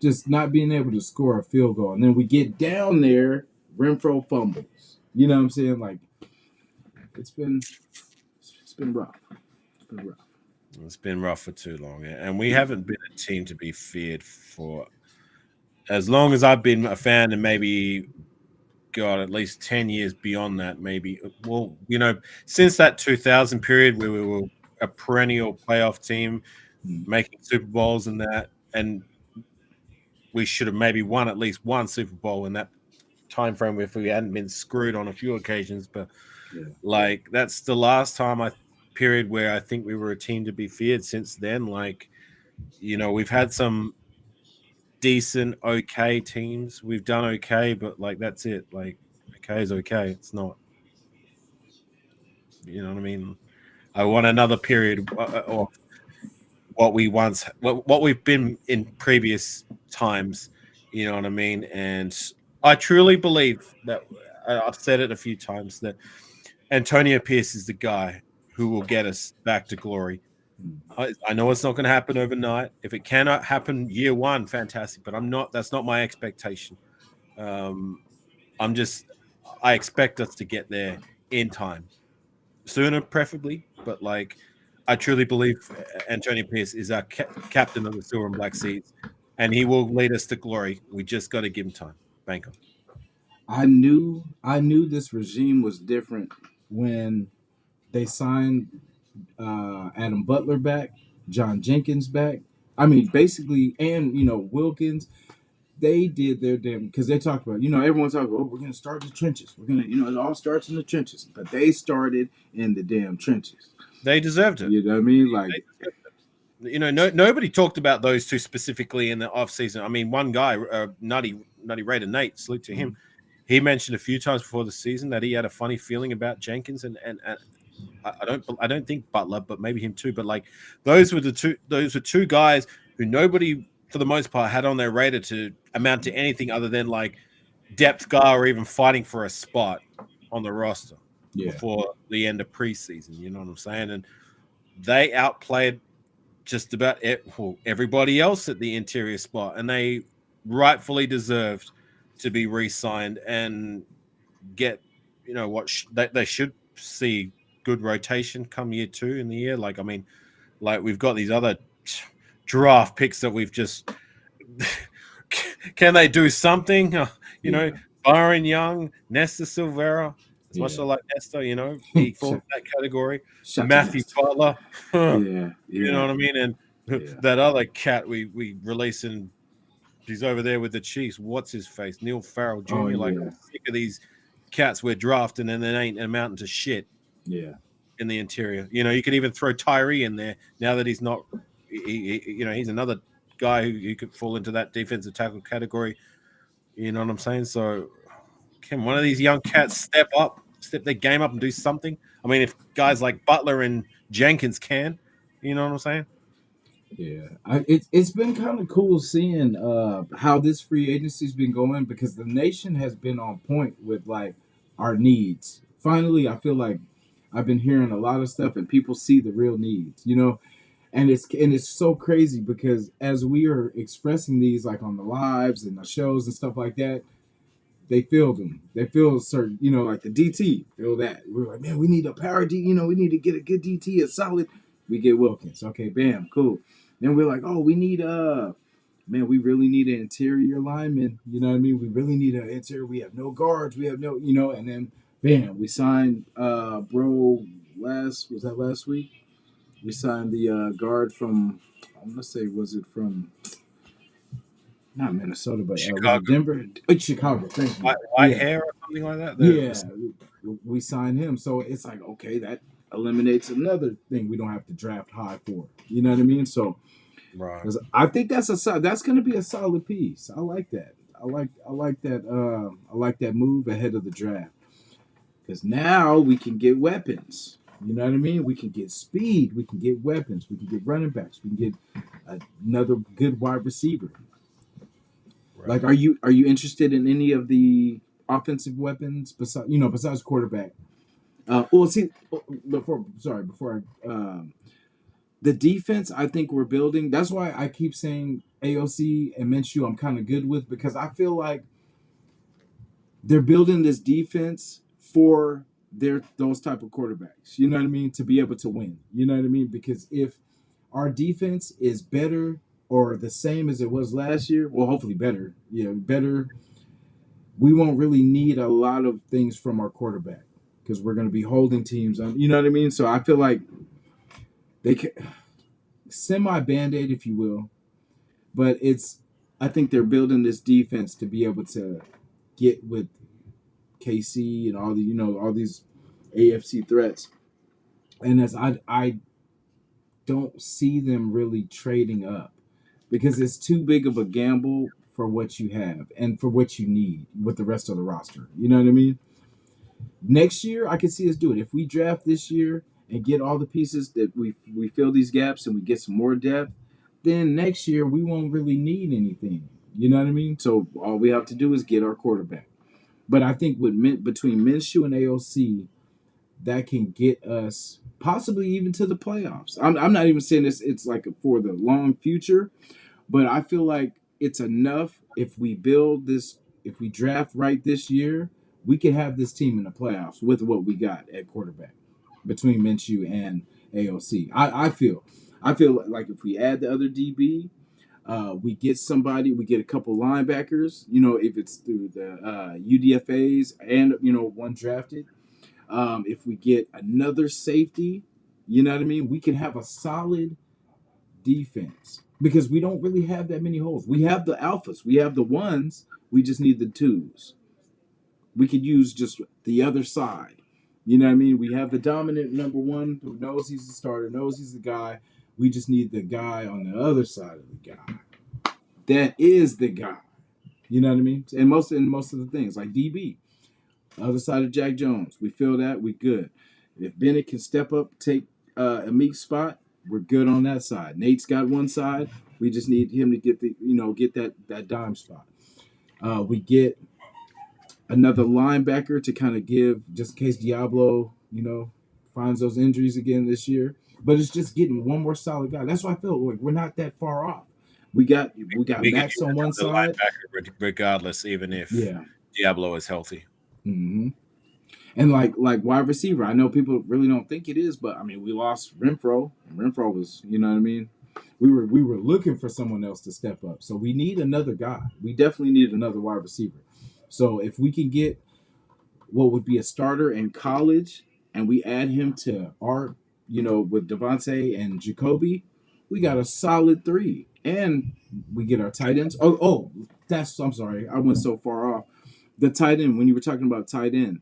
just not being able to score a field goal. And then we get down there, Renfro fumbles. You know what I'm saying? Like it's been it's been rough. It's been rough. It's been rough for too long, and we haven't been a team to be feared for as long as I've been a fan, and maybe God, at least 10 years beyond that, maybe. Well, since that 2000 period where we were a perennial playoff team, Mm, making Super Bowls and that, and we should have maybe won at least one Super Bowl in that time frame if we hadn't been screwed on a few occasions. But yeah. like that's the last time I period where I think we were a team to be feared. Since then, like we've had some decent, okay teams. We've done okay, but like that's it. Like okay is okay. It's not. You know what I mean? I want another period of what we've been in previous times. You know what I mean? And I truly believe that I've said it a few times that Antonio Pierce is the guy who will get us back to glory. Mm, I know it's not going to happen overnight. If it cannot happen year one, fantastic. But I'm not. That's not my expectation. Um, I'm just. I expect us to get there in time, sooner preferably. But like, I truly believe Antonio Pierce is our captain of the Silver and Black Seas, and he will lead us to glory. We just got to give him time. Bank on. I knew this regime was different when they signed Adam Butler back, John Jenkins back. I mean, basically, and Wilkins. They did their damn because they talk about everyone talks about we're gonna start in the trenches. We're gonna it all starts in the trenches, but they started in the damn trenches. They deserved it. You know what I mean? Like, Nobody talked about those two specifically in the off season. I mean, one guy, Nutty Raider Nate, salute to him. mm, He mentioned a few times before the season that he had a funny feeling about Jenkins, and I don't think Butler, but maybe him too. But like those were two guys who nobody for the most part had on their radar to amount to anything other than like depth guy or even fighting for a spot on the roster yeah, before the end of preseason. You know what I'm saying? And they outplayed just about everybody else at the interior spot, and they rightfully deserved to be re-signed and get what they should see good rotation come year two in the year. Like I mean, like we've got these other draft picks that we've just can they do something? You know, yeah, Byron Young, Nestor Silvera. As much as yeah. I like Nestor, he falls shut, in that category. shut your Matthew mouth. Butler. Yeah, You know yeah, what I mean? And yeah. that other cat we release and he's over there with the Chiefs. What's his face? Neil Farrell Oh Jr. Like yeah, I'm sick of these cats we're drafting and then ain't amounting to shit yeah, in the interior. You could even throw Tyree in there now that he's not. He's another guy who could fall into that defensive tackle category. You know what I'm saying? So can one of these young cats step their game up and do something? I mean, if guys like Butler and Jenkins can, you know what I'm saying? yeah. It's been kind of cool seeing how this free agency's been going because the nation has been on point with like our needs. Finally, I feel like I've been hearing a lot of stuff and people see the real needs. And it's so crazy because as we are expressing these like on the lives and the shows and stuff like that, they feel them. They feel certain, like the DT feel that. We're like, man, we need a power D. We need to get a good DT, a solid. We get Wilkins. Okay, bam, cool. Then we're like, oh, we need man, we really need an interior lineman. You know what I mean? We really need an interior. We have no guards. We have no, and then Man, we signed bro last was that last week? We signed the guard from I'm gonna say was it from not Minnesota, but was it Chicago, Denver? Chicago. Thank you. white Yeah, hair or something like that. yeah. We signed him, so it's like okay, that eliminates another thing we don't have to draft high for. You know what I mean? So Right. 'cause I think that's going to be a solid piece. I like that. I like that. I like that move ahead of the draft because now we can get weapons. You know what I mean? We can get speed. We can get weapons. We can get running backs. We can get another good wide receiver. Like, Right. are you interested in any of the offensive weapons besides besides quarterback? Well, see, before the defense, I think we're building. That's why I keep saying AOC and Minshew. I'm kind of good with because I feel like they're building this defense for their those type of quarterbacks. You know what I mean? To be able to win. You know what I mean? Because if our defense is better or the same as it was last year, well, hopefully better. Yeah, better. We won't really need a lot of things from our quarterback because we're going to be holding teams on. You know what I mean? So I feel like they can semi band aid, if you will, but it's I think they're building this defense to be able to get with KC and all the all these AFC threats. And as I don't see them really trading up because it's too big of a gamble for what you have and for what you need with the rest of the roster. You know what I mean? Next year, I can see us do it. If we draft this year and get all the pieces that we fill these gaps and we get some more depth, then next year we won't really need anything. You know what I mean? So all we have to do is get our quarterback. But I think between Minshew and AOC, that can get us possibly even to the playoffs. I'm not even saying this. It's like for the long future, but I feel like it's enough if we build this, if we draft right this year, we can have this team in the playoffs with what we got at quarterback between Minshew and AOC. I feel like if we add the other DB, we get somebody, we get a couple linebackers, if it's through the UDFAs and, one drafted. If we get another safety, you know what I mean? We can have a solid defense because we don't really have that many holes. We have the alphas, we have the ones, we just need the twos. We could use just the other side. You know what I mean? We have the dominant number one who knows he's the starter, knows he's the guy. We just need the guy on the other side of the guy. That is the guy. You know what I mean? And most of the things like DB, other side of Jack Jones, we feel that we good. If Bennett can step up, take a Meek spot, we're good on that side. Nate's got one side. We just need him to get get that dime spot. We get another linebacker to kind of give just in case Diablo, finds those injuries again this year. But it's just getting one more solid guy. That's why I feel like we're not that far off. We got We could Max use on one another side. linebacker regardless, even if Yeah. Diablo is healthy. Mm-hmm. And like wide receiver, I know people really don't think it is, but I mean we lost Renfro. And Renfro was, you know what I mean? We were looking for someone else to step up. So we need another guy. We definitely need another wide receiver. So if we can get what would be a starter in college and we add him to our, with Devontae and Jacoby, we got a solid three. And we get our tight ends. I'm sorry. I went so far off. The tight end, when you were talking about tight end,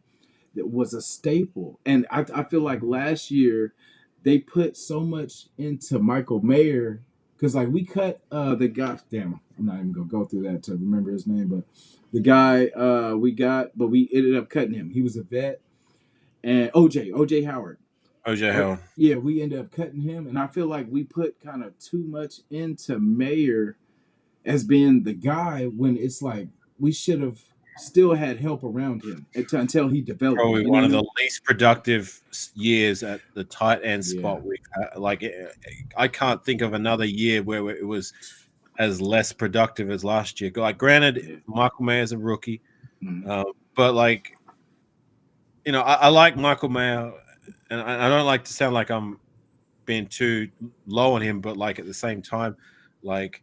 that was a staple. And I feel like last year they put so much into Michael Mayer because like we cut the guy. Damn, I'm not even gonna go through that to remember his name, but the guy we got, but we ended up cutting him. He was a vet, and OJ Howard. OJ Oh, Hill. yeah, we ended up cutting him, and I feel like we put kind of too much into Mayer as being the guy when it's like we should have still had help around him until he developed. Probably You know one what I of mean? the least productive years at the tight end Yeah. spot we've had. Like, I can't think of another year where it was as less productive as last year. Like, granted, Yeah. Michael Mayer's a rookie, Mhm. but like, I like Michael Mayer, and I don't like to sound like I'm being too low on him, but like at the same time, like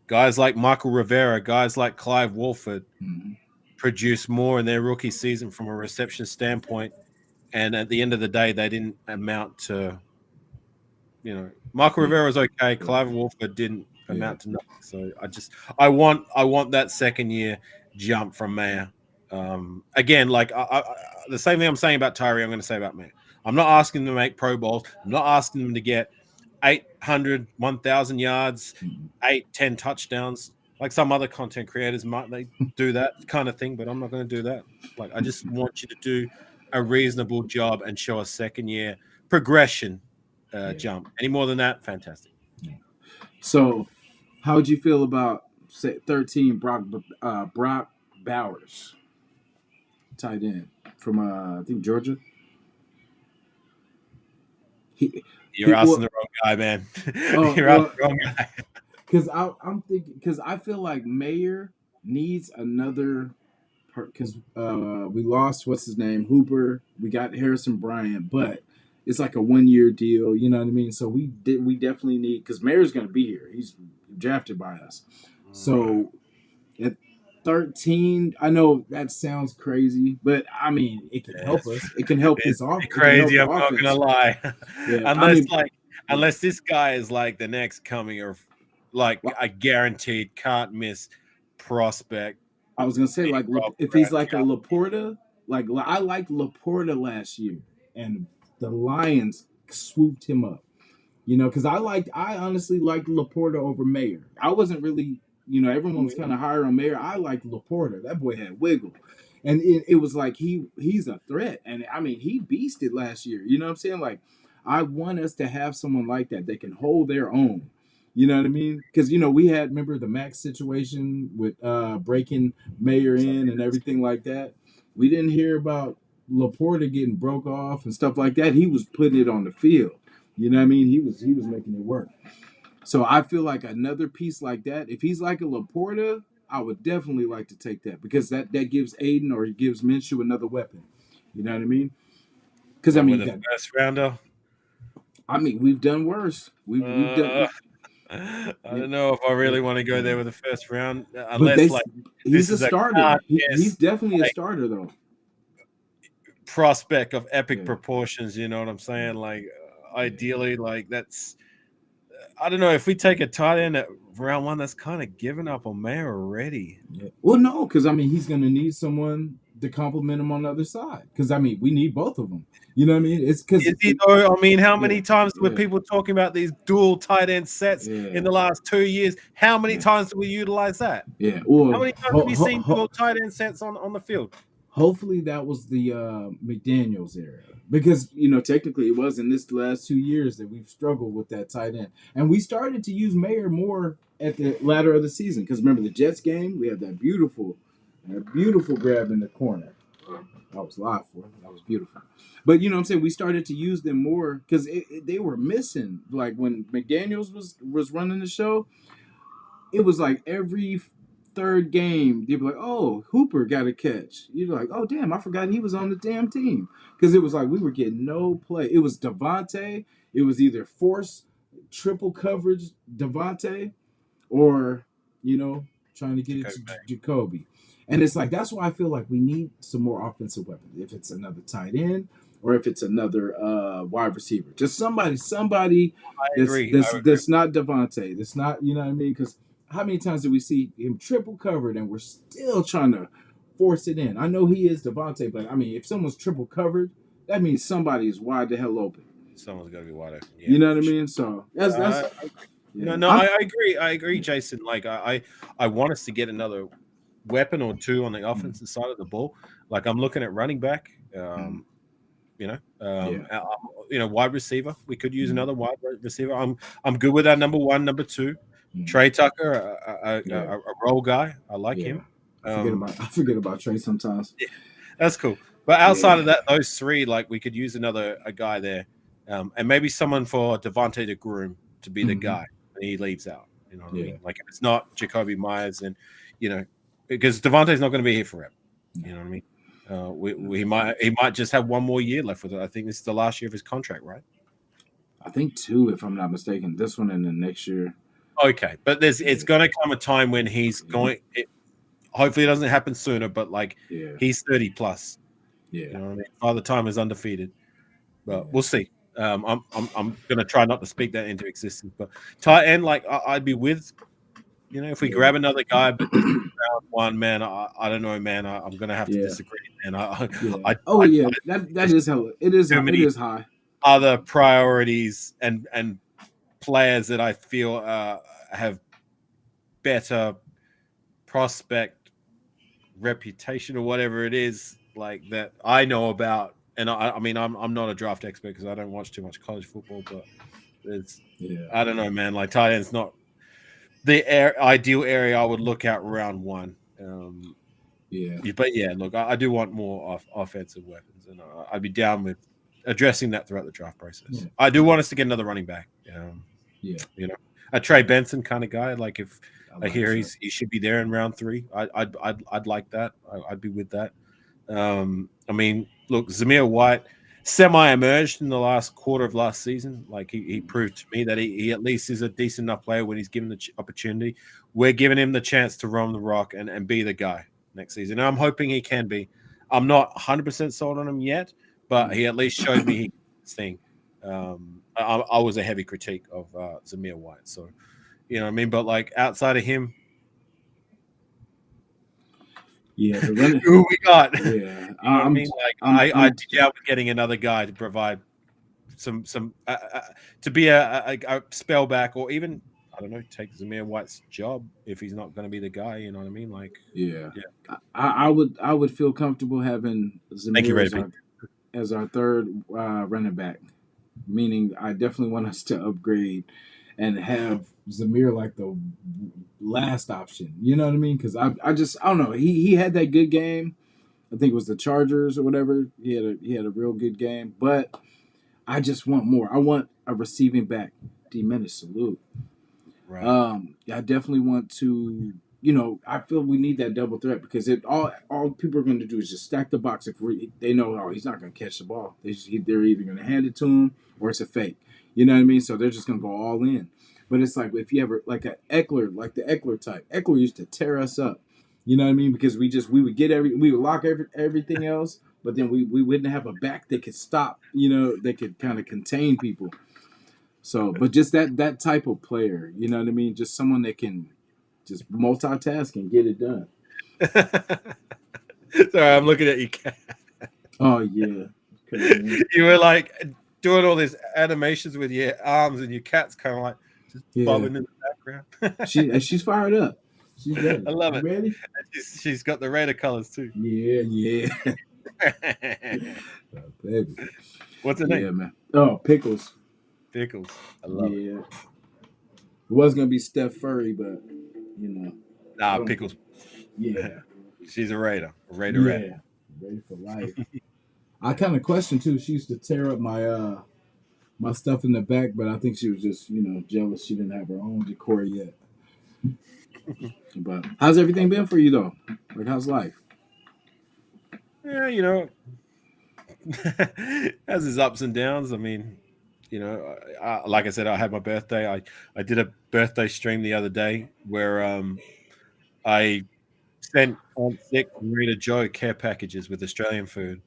guys like Michael Rivera, guys like Clive Wolford, Mhm. produce more in their rookie season from a reception standpoint, and at the end of the day, they didn't amount to. Michael Yeah, Rivera was okay. yeah, Clive Wolford didn't yeah, amount to nothing. So I want that second year jump from Mayer. Again, like the same thing I'm saying about Tyree, I'm going to say about Mayer. I'm not asking them to make Pro Bowls. I'm not asking them to get 800, 1,000 yards, mm, 8, 10 touchdowns. Like some other content creators might they do that kind of thing, but I'm not going to do that. Like I just want you to do a reasonable job and show a second year progression yeah, jump. Any more than that, fantastic. yeah. So, how would you feel about say 13 Brock Bowers, tight end from I think Georgia? He You're he asking well the wrong guy, man. oh You're asking well the wrong guy. because I'm thinking because I feel like Mayer needs another because we lost what's his name Hooper. We got Harrison Bryant, but it's like a 1 year deal. You know what I mean? So we definitely need because Mayer's going to be here. He's drafted by us. Right. So at 13, I know that sounds crazy, but I mean it can Yeah, help us. It can help it's this off. pretty It can help crazy. the I'm not gonna offense. lie. Yeah, I unless mean, like yeah. unless this guy is like the next coming of like Well, a guaranteed can't miss prospect. I was gonna say Big like Rob if he's Brad like a Cal- Laporta, like I liked Laporta last year, and the Lions swooped him up. You know, because I honestly liked Laporta over Mayer. I wasn't really, everyone was kind of higher on Mayer. I liked Laporta. That boy had wiggle, and it was like he's a threat. And I mean, he beasted last year. You know what I'm saying? Like, I want us to have someone like that that can hold their own. You know what I mean? Because we had remember the Max situation with breaking Mayer in and everything like that. We didn't hear about Laporta getting broke off and stuff like that. He was putting it on the field. You know what I mean? He was making it work. So I feel like another piece like that, if he's like a Laporta, I would definitely like to take that because that gives Aiden or it gives Minshew another weapon. You know what I mean? Because I What mean with you a got. first rounder? We've done worse. We've done. Uh, I Yeah, don't know if I yeah, really want to go yeah. there with the first round, But unless like he's this a is a starter. can't He's miss definitely a like starter though. prospect of epic Yeah, proportions. You know what I'm yeah, saying? Like yeah. ideally, like that's I don't know if we take a tight end at round one, that's kind of giving up on Mayer already. Yeah. Well, no, because I mean he's going to need someone to complement him on the other side. Because I mean we need both of them. You know what I mean? It's because Is he though? I mean, how yeah, many times were yeah, people talking about these dual tight end sets in yeah, the last 2 years? How many yeah, times do we utilize that? yeah. How Well, many times have you seen dual tight end sets on the field? hopefully that was the McDaniel's era because technically it was in this last 2 years that we've struggled with that tight end, and we started to use Mayer more at the latter of the season because remember the Jets game we had that beautiful grab in the corner. I was live for it. That was beautiful. But you know what I'm saying? We started to use them more because they were missing. Like when McDaniels was running the show, it was like every third game, you'd be like, oh, Hooper got a catch. You're like, oh, damn, I forgot he was on the damn team. Because it was like we were getting no play. It was Devontae. It was either force triple coverage Devontae or trying to get it Jacoby to May. Jacoby. And it's like that's why I feel like we need some more offensive weapons. If it's another tight end or if it's another wide receiver, just somebody I that's agree. I that's would agree. that's not Devontae. That's not what I mean. Because how many times do we see him triple covered and we're still trying to force it in? I know he is Devontae, but I mean, if someone's triple covered, that means somebody is wide the hell open. Someone's got to be wide open. Yeah, You know what I for sure. mean? So that's No, yeah. no, I agree. I agree, Jason. Like I want us to get another weapon or two on the Mm, offensive side of the ball. Like I'm looking at running back. mm, You know, yeah. wide receiver. We could use Mm, another wide receiver. I'm good with our number one, number two. mm, Trey Tucker, a yeah. role guy. I like Yeah, him. I forget Um, about I forget about Trey sometimes. yeah, that's cool. But Yeah, outside of that, those three, like we could use another a guy there, and maybe someone for Devontae to groom to be the hmm guy when he leaves out. You know what I yeah, mean? Like if it's not Jacoby Myers, and you know, because Devontae's not going to be here forever. yeah. You know what I mean? He might just have one more year left with it. I think this is the last year of his contract, right? I think two, if I'm not mistaken. This one and the next year. Okay, but it's Yeah, going to come a time when he's yeah, going. hopefully it doesn't happen sooner. But like Yeah, he's 30 plus. You yeah, know what I mean? Father Time is undefeated, but yeah, we'll see. I'm gonna try not to speak that into existence. But tight end, like I'd be with. If we yeah, grab another guy, but this round one, man, I don't know, man. I'm gonna have to yeah, disagree, man. yeah. Oh I yeah, that there's is hell. It is too it many is high. other priorities and players that I feel have better prospect reputation or whatever it is like that I know about. And I mean, I'm not a draft expert because I don't watch too much college football, but it's Yeah, I don't know, man. Like tight end's not the ideal area I would look at round one. yeah, But yeah, look, I do want more offensive weapons, and I'd be down with addressing that throughout the draft process. yeah, I do want us to get another running back. yeah. You know, a Trey Benson kind of guy. Like if I I like hear that. he should be there in round three, I'd like that. I'd be with that. I mean, look, Zamir White semi-emerged in the last quarter of last season. Like he proved to me that he at least is a decent enough player when he's given the opportunity. We're giving him the chance to roam the rock and be the guy next season. And I'm hoping he can be. I'm not 100% sold on him yet, but he at least showed me he can do this thing. I was a heavy critique of Zamir White, so you know what I mean. But like outside of him, Yeah, the running. who we got? Yeah, You know what I mean? Like I'm. I'd be down with getting another guy to provide some to be a spell back, or even I don't know, take Zamir White's job if he's not going to be the guy. You know what I mean? Like, Yeah, yeah. I would feel comfortable having Thank you, Zamir Red. as our third running back. Meaning, I definitely want us to upgrade and have Zamir like the last option. You know what I mean? Because I don't know. He had that good game. I think it was the Chargers or whatever. He had a real good game, but I just want more. I want a receiving back. Diminish salute. Right. Yeah, I definitely want to. I feel we need that double threat because it all people are going to do is just stack the box. If they know, oh, he's not going to catch the ball, they're either going to hand it to him or it's a fake. You know what I mean? So they're just going to go all in. But it's like if you ever like a Eckler, like the Eckler type. Eckler used to tear us up. You know what I mean? Because we would lock everything else, but then we wouldn't have a back that could stop. That could kind of contain people. So, but just that type of player, you know what I mean? Just someone that can just multitask and get it done. Sorry, I'm looking at you. Oh yeah, crazy. You were like doing all these animations with your arms, and your cat's kind of like just Yeah, bobbing in the background. she's fired up. She's ready. I love You it. ready? She's got the Raider colors too. Yeah, yeah, oh, baby. What's her name? Yeah, man. Oh, pickles. Pickles. I love it. Yeah, it was gonna be Steph Furry, but you know, I Nah, don't. Pickles. Yeah, She's a Raider. A Raider rat. yeah, ready for life. I kind of questioned too. She used to tear up my stuff in the back, but I think she was just jealous she didn't have her own decor yet. But how's everything been for you though? Like how's life? Yeah, has its ups and downs. I mean, like I said, I had my birthday. I did a birthday stream the other day where I sent Aunt Sick and Rita Joe care packages with Australian food,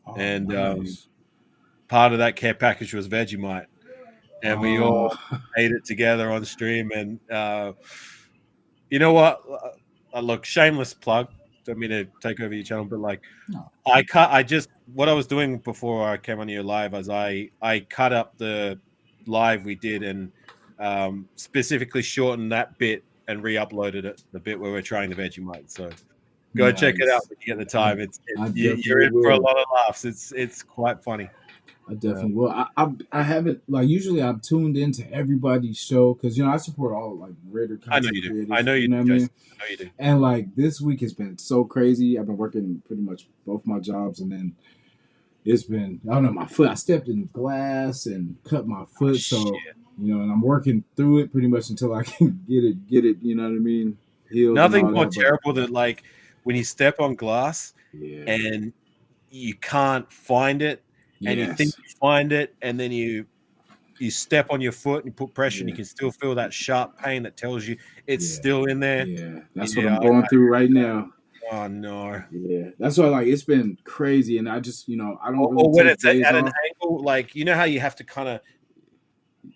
Oh, and nice. part of that care package was Vegemite, and we Oh, all ate it together on stream. And you know what? Look, shameless plug. Don't mean to take over your channel, but like no. I just what I was doing before I came on your live is I cut up the live we did and specifically shortened that bit and re-uploaded it, the bit where we're trying the Vegemite. So go check it out Nice. when you get the I time. I You're definitely in for a will. lot of laughs. It's quite funny. I definitely will. I haven't like usually I've tuned into everybody's show because I support all like Raider I know content you do. I creators. know You you know do, what I mean? Jason. I know you do. And like this week has been so crazy. I've been working pretty much both my jobs, and then it's been I don't know my foot. I stepped in glass and cut my Oh, foot, so shit. and I'm working through it pretty much until I can get it. You know what I mean? Healed and Nothing all more that. But terrible than like when you step on glass yeah, and you can't find it, and you think yes, you find it, and then you you step on your foot and you put pressure, and you Yeah, can still feel that sharp pain that tells you it's yeah, still in there. yeah. That's what Yeah. I'm going through right now. Oh no. Yeah, that's why like it's been crazy, and I just I don't really Or when take it's days at an off. angle, like you know how you have to kind of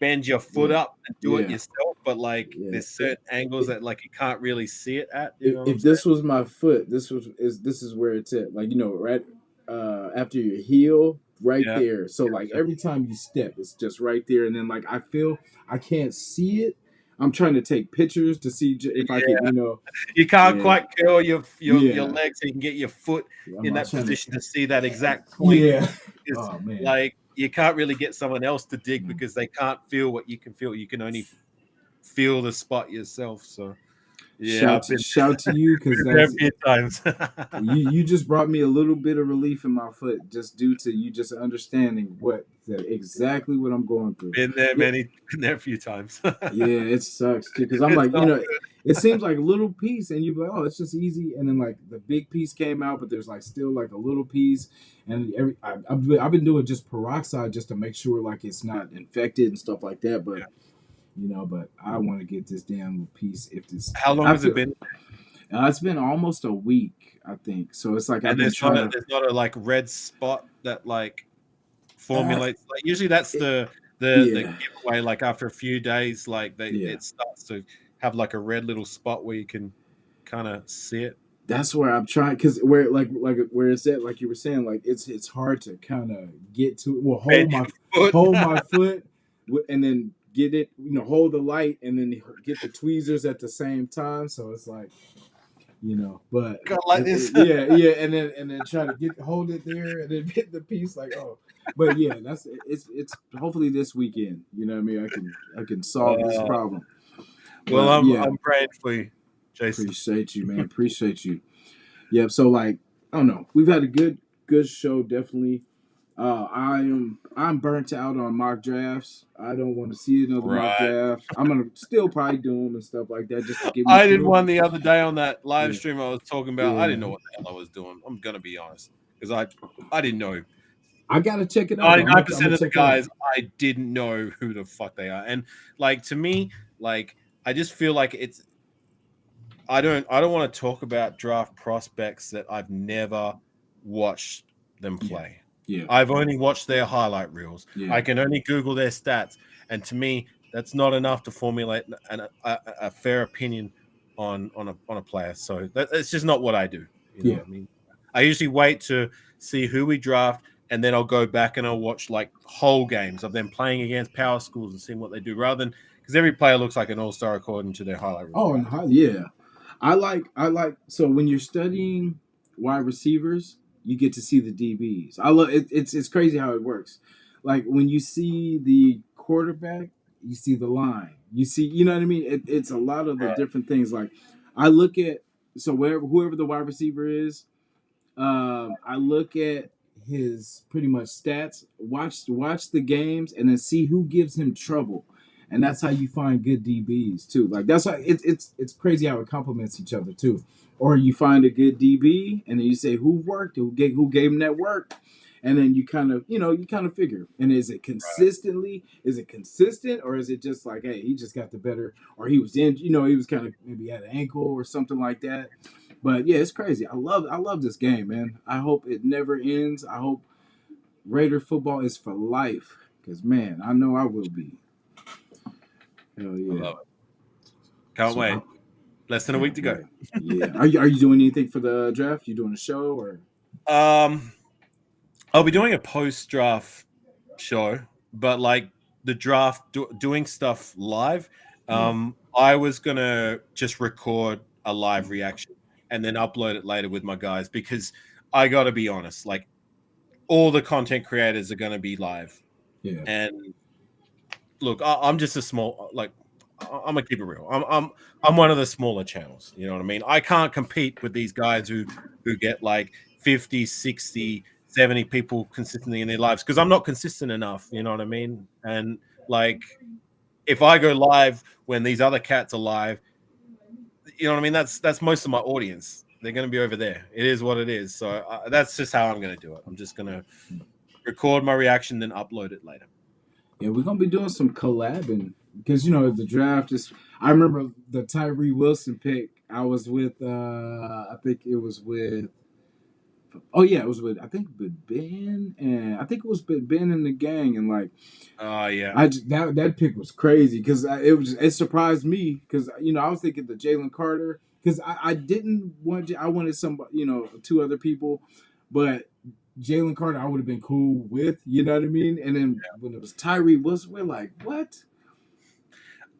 bend your foot Yeah, up and do it yeah, yourself, but like yeah. there's certain angles that like you can't really see it at. You know what I'm If saying? this was my foot, this is where it's at. Like right after your heel, right Yeah. there. So like every time you step, it's just right there, and then like I feel I can't see it. I'm trying to take pictures to see if I could, Yeah. You can't yeah, quite curl your yeah. legs so you can get your foot I'm in not that trying to. position to see that exact point. Yeah. Because Oh man. like you can't really get someone else to dig Mm. because they can't feel what you can feel. You can only feel the spot yourself. So yeah, Shout to you because been there a that's few times. you just brought me a little bit of relief in my foot just due to you just understanding exactly what I'm going through. Been there Yeah, been there a few times. yeah, it sucks too because I'm It's like, not it seems like a little piece, and you're like, oh, it's just easy, and then like the big piece came out, but there's like still like a little piece, and I've been doing just peroxide just to make sure like it's not infected and stuff like that, but but I want to get this damn little piece if this. how long I has it feel been? it's been almost a week, I think. So it's like I've And been trying to. there's not a like red spot that like Uh, formulates. Like usually that's it, the yeah, giveaway. Like after a few days, like yeah. it starts to have like a red little spot where you can kind of see it. That's where I'm trying because where where it's at, like you were saying, like it's hard to kind of get to. Well, Bend your foot. hold my foot, and then get it. Hold the light, and then get the tweezers at the same time. So it's like but Go like this. yeah, yeah, and then try to hold it there, and then get the piece. Like but yeah, it's hopefully this weekend. You know what I mean? I can solve this Uh, problem. well, But yeah, I'm praying for you, Jason. appreciate you, man. Appreciate you. Yep. So like, I don't know. We've had a good show, definitely. I'm burnt out on mock drafts. I don't want to see another mock Right. draft. I'm gonna still probably do them and stuff like that just to get me I did through. one the other day on that live Yeah, stream I was talking about. I yeah. didn't know what the hell I was doing. I'm gonna be honest because I didn't know. I gotta check it out though. I'm 99% gonna of the check it out. guys I didn't know who the fuck they are, and like to me, like I just feel like it's I don't want to talk about draft prospects that I've never watched them Yeah, play. yeah, I've only watched their highlight reels. yeah, I can only Google their stats, and to me, that's not enough to formulate a fair opinion on a player. So it's just not what I do. You know yeah. what I mean? I usually wait to see who we draft, and then I'll go back and I'll watch like whole games of them playing against power schools and seeing what they do, rather than because every player looks like an all-star according to their highlight reel, Oh, right? yeah. I like so when you're studying wide receivers, you get to see the DBs. I love it. It's crazy how it works. Like when you see the quarterback, you see the line. You see, you know what I mean. It's a lot of the different things. Like I look at whoever the wide receiver is, I look at his pretty much stats, watch the games, and then see who gives him trouble, and that's how you find good DBs too. Like that's why it's crazy how it complements each other too. Or you find a good DB, and then you say who worked, who gave him that work, and then you kind of figure. And is it consistent, or is it just like hey he just got the better, or he was in he was kind of maybe had an ankle or something like that. But yeah, it's crazy. I love this game, man. I hope it never ends. I hope Raider football is for life. Cause man, I know I will be. Hell I yeah. love it. Can't So wait. Less than a oh week to go. boy, yeah. Are you doing anything for the draft? You doing a show or? Um, I'll be doing a post draft show, but like the draft doing stuff live. Yeah, I was gonna just record a live reaction and then upload it later with my guys because I got to be honest, like all the content creators are gonna be live, yeah, and look, I'm just a small like I'm gonna keep it real. I'm one of the smaller channels. You know what I mean? I can't compete with these guys who get like 50, 60, 70 people consistently in their lives because I'm not consistent enough. You know what I mean? And like if I go live when these other cats are live, you know what I mean? That's most of my audience. They're going to be over there. It is what it is. So that's just how I'm going to do it. I'm just going to record my reaction, then upload it later. Yeah, we're gonna be doing some collabing because the draft is. I remember the Tyree Wilson pick. I was with. I think it was with. Oh yeah, it was with. I think with Ben, and I think it was with Ben and the gang, and like Oh yeah, that pick was crazy because it surprised me because I was thinking the Jalen Carter because I didn't want I wanted some two other people, but Jalen Carter I would have been cool with, you know what I mean. And then when it was Tyree Wilson, we're like, what?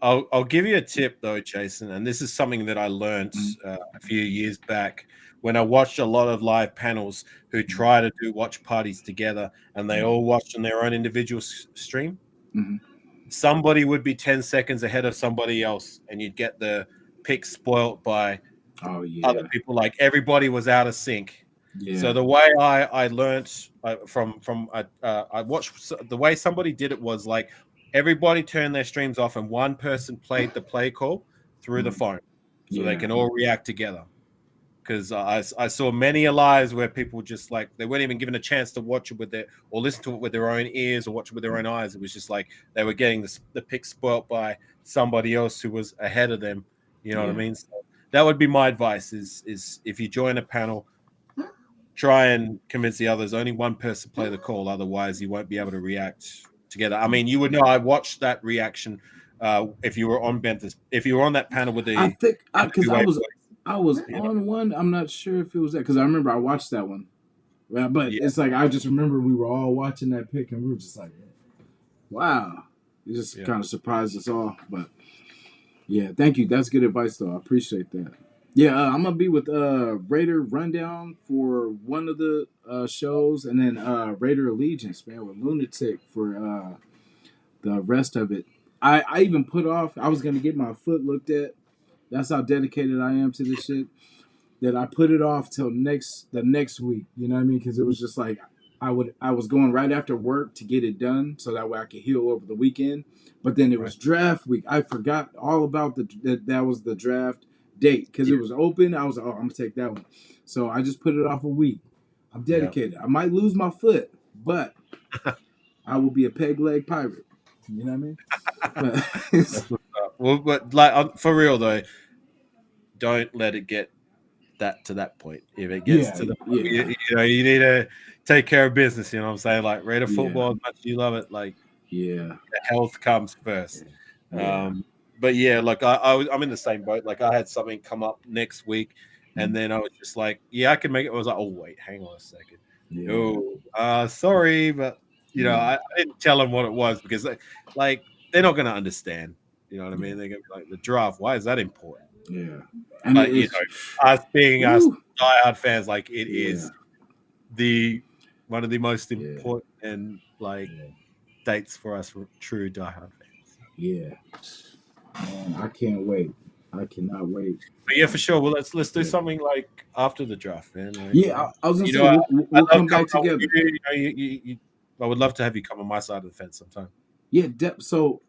I'll give you a tip though, Jason, and this is something that I learned Mm-hmm. a few years back when I watched a lot of live panels who try to do watch parties together, and they all watched on their own individual stream. Mm-hmm. Somebody would be 10 seconds ahead of somebody else, and you'd get the pick spoilt by Oh other yeah, people. Like everybody was out of sync. So yeah. the way I learned from I watched the way somebody did it was like everybody turned their streams off and one person played the play call through the Mm-hmm. phone, so they Yeah, can all react together. Because I saw many lives where people just like they weren't even given a chance to watch it with their or listen to it with their own ears or watch it with their own eyes. It was just like they were getting the pick spoilt by somebody else who was ahead of them. You know what I yeah, mean? So that would be my advice: is if you join a panel, try and convince the others. Only one person play the call, otherwise you won't be able to react together. I mean, you would know. I watched that reaction if you were on Benthus, if you were on that panel with I the think because I heavyweight was boys. I was You know? on one. I'm not sure if it was that because I remember I watched that one. Yeah, but Yeah, it's like I just remember we were all watching that pick and we were just like, wow. It just yeah. kind of surprised us all. But yeah, thank you. That's good advice though. I appreciate that. Yeah, I'm gonna be with Raider Rundown for one of the shows, and then Raider Allegiance, man, with Lunatic for the rest of it. I even put off. I was gonna get my foot looked at. That's how dedicated I am to this shit. That I put it off till the next week. You know what I mean? Because it was just like I was going right after work to get it done so that way I could heal over the weekend. But then it Right. was draft week. I forgot all about that was the draft date because it Yeah. was open. I was like, oh, I'm gonna take that one. So I just put it off a week. I'm Yeah. dedicated. I might lose my foot, but I will be a peg leg pirate. You know what I mean? But That's what's up. Well, but like for real though, don't let it get that to that point. If it gets yeah, to the point, yeah, you need to take care of business. You know what I'm saying? Like Raider yeah, football, as much as you love it, like yeah, health comes first. yeah. But yeah, like I'm in the same boat. Like I had something come up next week, and then I was just like, yeah, I can make it. I was like, oh wait, hang on a second. Yeah, Oh, sorry, but yeah, I didn't tell them what it was because like they're not going to understand. You know what I yeah, mean? They're going to be like the draft. Why is that important? yeah. And it But is, us being us woo, diehard fans, like it yeah, is the one of the most yeah, important and like yeah, dates for us true diehard fans. yeah. Man, I can't wait. I cannot wait. But yeah, for sure. Well, let's do Yeah, something like after the draft, man. Like, yeah. I was gonna you say know, I, we'll I love come coming back on with together. you. You know, I would love to have you come on my side of the fence sometime, Yeah. So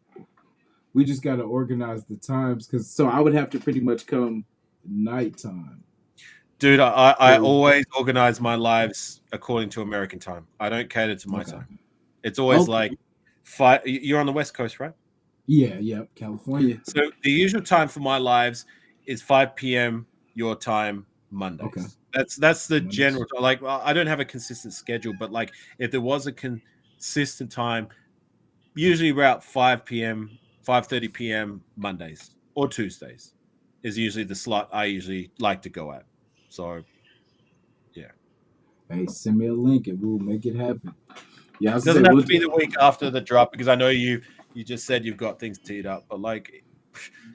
we just gotta organize the times because so I would have to pretty much come nighttime dude. I because always organize my lives according to American time. I don't cater to my okay, time. It's always okay, like five. You're on the West Coast, right? yeah, yep, California. So the usual time for my lives is 5 p.m. your time Okay, Mondays. That's the Mondays. general. Like I don't have a consistent schedule, but like if there was a consistent time, usually about 5 p.m., 5:30 p.m. Mondays or Tuesdays is usually the slot I usually like to go at. So yeah, Hey, send me a link and we'll make it happen. Yeah, I was gonna doesn't say have we'll. to be the week after the drop because I know you just said you've got things teed up, but like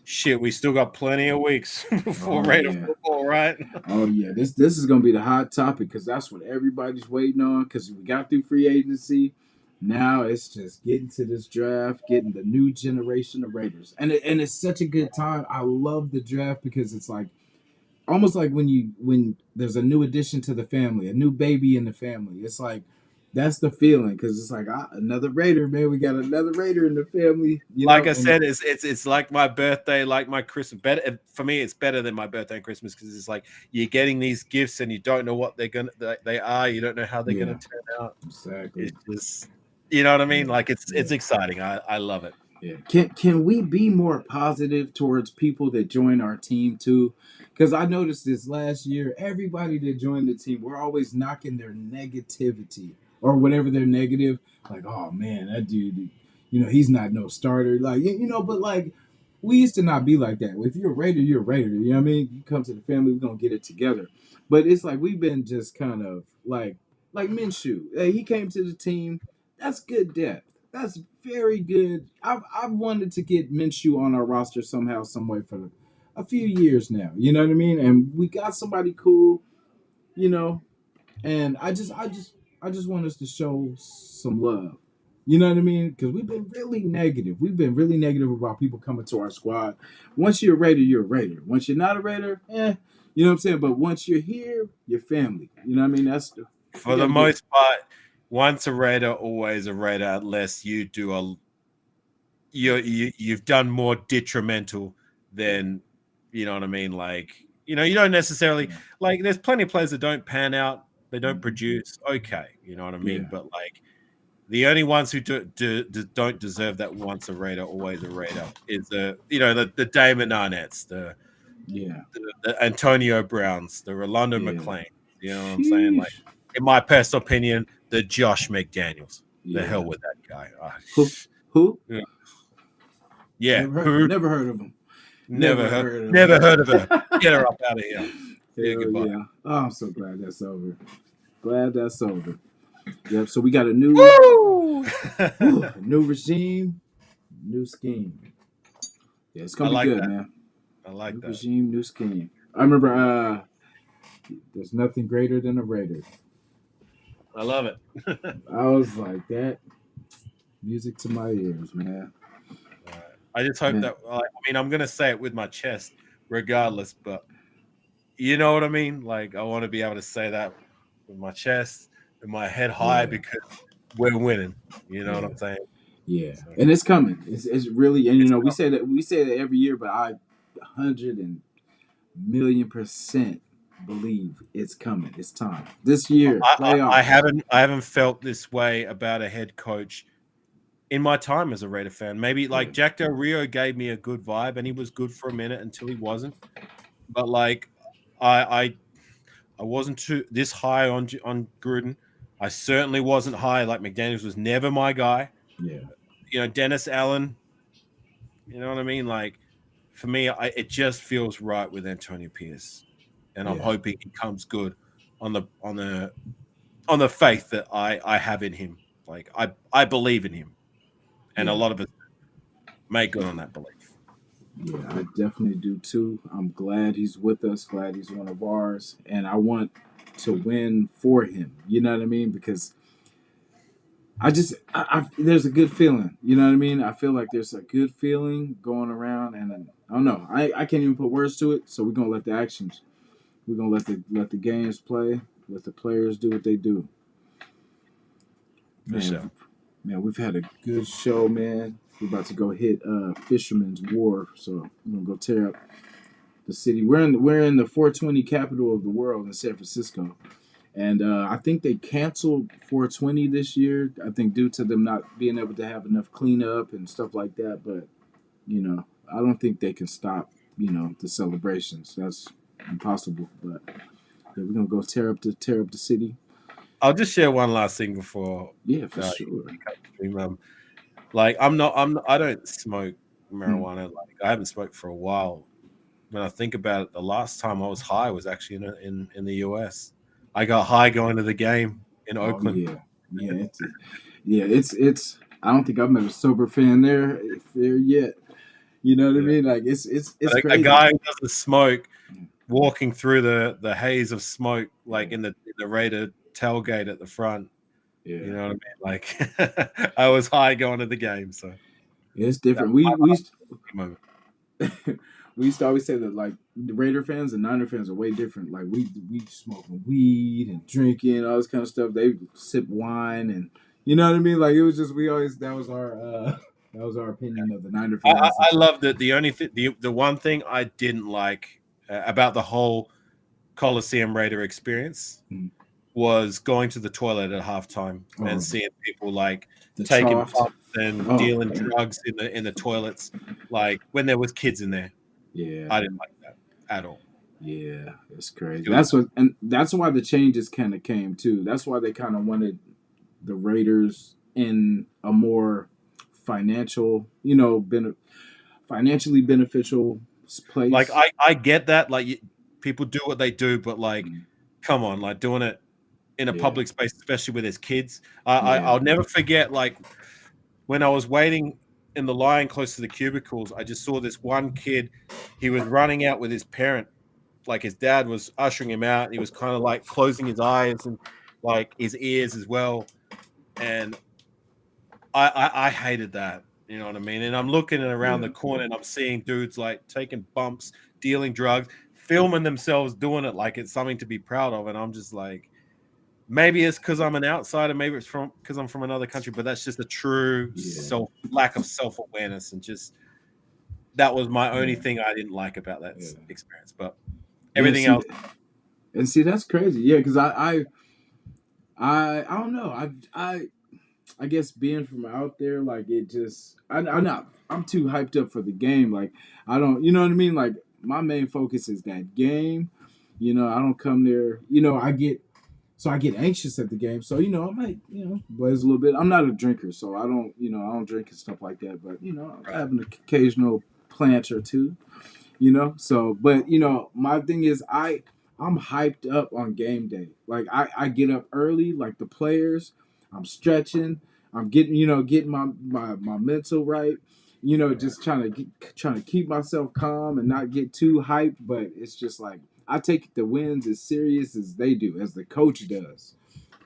shit, we still got plenty of weeks before Oh Raider yeah. football, right? Oh yeah, this is gonna be the hot topic because that's what everybody's waiting on. Because we got through free agency, now it's just getting to this draft, getting the new generation of Raiders, and it's such a good time. I love the draft because it's like almost like when there's a new addition to the family, a new baby in the family. It's like that's the feeling because it's like another Raider, man. We got another Raider in the family, Like I and said, it's like my birthday, like my Christmas. Better for me, it's better than my birthday and Christmas because it's like you're getting these gifts and you don't know what they are. You don't know how they're yeah, gonna turn out. exactly. It's just You know what I mean? Yeah, Like yeah. it's exciting. I love it. Yeah. Can we be more positive towards people that join our team too? Because I noticed this last year, everybody that joined the team, we're always knocking their negativity or whatever they're negative. Like, oh man, that dude, he's not no starter. Like, but like we used to not be like that. If you're a Raider, you're a Raider. You know what I mean? You come to the family, we're gonna get it together. But it's like we've been just kind of like Minshew. Hey, he came to the team. That's good depth. That's very good. I've wanted to get Minshew on our roster somehow, some way for a few years now. You know what I mean? And we got somebody cool, you know. And I just want us to show some love. You know what I mean? Because we've been really negative. We've been really negative about people coming to our squad. Once you're a Raider, you're a Raider. Once you're not a Raider, you know what I'm saying. But once you're here, you're family. You know what I mean? We For got the to get. most part, once a Raider, always a Raider, unless you do you've done more detrimental Yeah, than you know what I mean. Like you don't necessarily yeah, like. There's plenty of players that don't pan out, they don't mhm, produce. Okay, you know what I mean. yeah, But like the only ones who don't deserve that once a Raider, always a Raider is the Damon Arnett's, yeah, the Antonio Browns, the Rolando yeah. McClain. You know what I'm saying? Like, Sheesh. in my personal opinion, the Josh McDaniels. The Yeah. hell with that guy. Who? Who? Yeah. Yeah, Never heard. who Never heard of him. never Never heard heard of never him. heard of her. Get her up out of here. Yeah, Hell goodbye. yeah. Oh, I'm so glad that's over. Glad that's over. Yep. So we got a new, Woo! new regime, new scheme. Yeah, it's I gonna be like good, that. man. I like New that. regime, new scheme. I remember. There's nothing greater than a Raider. I love it. I was like that. Music to my ears, man. I just hope Man. that I mean I'm gonna say it with my chest regardless, but you know what I mean? Like I want to be able to say that with my chest, with my head high Yeah. because we're winning. You know what Yeah. I'm saying? Yeah. So And it's coming. It's really, and it's we say that every year, but I 100,000,000% believe it's coming. It's time. This year, I playoffs. haven't felt this way about a head coach in my time as a Raider fan. Maybe like Yeah. Jack Del Rio gave me a good vibe, and he was good for a minute until he wasn't. But like, I I wasn't too this high on Gruden. I certainly wasn't high. Like McDaniels was never my guy. Yeah. Dennis Allen. You know what I mean? Like for me, it just feels right with Antonio Pierce, and I'm Yeah. hoping he comes good on the faith that I have in him. Like I believe in him, and a Yeah. lot of us make good on that belief. Yeah. I definitely do too. I'm glad he's with us. Glad he's one of ours, and I want to win for him. You know what I mean? Because there's a good feeling. You know what I mean? I feel like there's a good feeling going around, and I don't know. I can't even put words to it. So we're gonna let the actions. We're gonna let the games play. Let the players do what they do. For sure. Man, we've had a good show, man. We're about to go hit Fisherman's Wharf, so we're gonna go tear up the city. We're in the 420 capital of the world in San Francisco. And I think they canceled 420 this year. I think due to them not being able to have enough cleanup and stuff like that. But I don't think they can stop. The celebrations. That's impossible. But yeah, we're gonna go tear up the city. I'll just share one last thing before Yeah, for uh, sure. you cut the stream. Like I don't smoke Hmm. marijuana. Like I haven't smoked for a while. When I think about it, the last time I was high was actually in the US. I got high going to the game in Oh Oakland. yeah, yeah. It's. I don't think I've met a sober fan there yet. You know what I Yeah, mean? Like it's but a crazy. guy who doesn't smoke walking through the haze of smoke, like Yeah, in the Raider tailgate at the front. You yeah. know what I mean? Like I was high going to the game, so It's that different. was We we my moment. we used to always say that like the Raider fans and Niner fans are way different. Like we smoking weed and drinking all this kind of stuff. They sip wine and you know what I mean. Like it was just we always that was our opinion of the Niner fans. I loved it. The only the one thing I didn't like about the whole Coliseum Raider experience Mm. was going to the toilet at halftime and Oh, seeing people like the taking trough. pumps and Oh, dealing man. drugs in the toilets, like when there was kids in there. Yeah. I didn't like that at all. Yeah, it's crazy. It was That's what, and that's why the changes kind of came too. That's why they kind of wanted the Raiders in a more financial, financially beneficial like place. I get that, like people do what they do, but like Mm, come on, like doing it in a yeah, public space, especially with his kids. yeah, I'll never forget, like when I was waiting in the line close to the cubicles, I just saw this one kid. He was running out with his parent, like his dad was ushering him out. And he was kind of like closing his eyes and like his ears as well. And I hated that. You know what I mean? And I'm looking around yeah, the corner and I'm seeing dudes like taking bumps, dealing drugs, filming themselves doing it like it's something to be proud of. And I'm just like, maybe it's because I'm an outsider, maybe it's from because I'm from another country, but that's just a true yeah, lack of self awareness, and just that was my only yeah, thing I didn't like about that yeah, experience. But yeah. everything else, See, that's crazy. Yeah, because I don't know. I guess being from out there, like it just, I'm not, I'm too hyped up for the game. Like I don't, you know what I mean? Like my main focus is that game. I don't come there. I get anxious at the game. So I might, blaze a little bit. I'm not a drinker, so I don't drink and stuff like that. But I right? have an occasional plant or two. So but my thing is I'm hyped up on game day. Like I get up early like the players. I'm stretching. I'm getting my mental right. Right. Just trying to keep myself calm and not get too hyped. But it's just like I take the wins as serious as they do, as the coach does.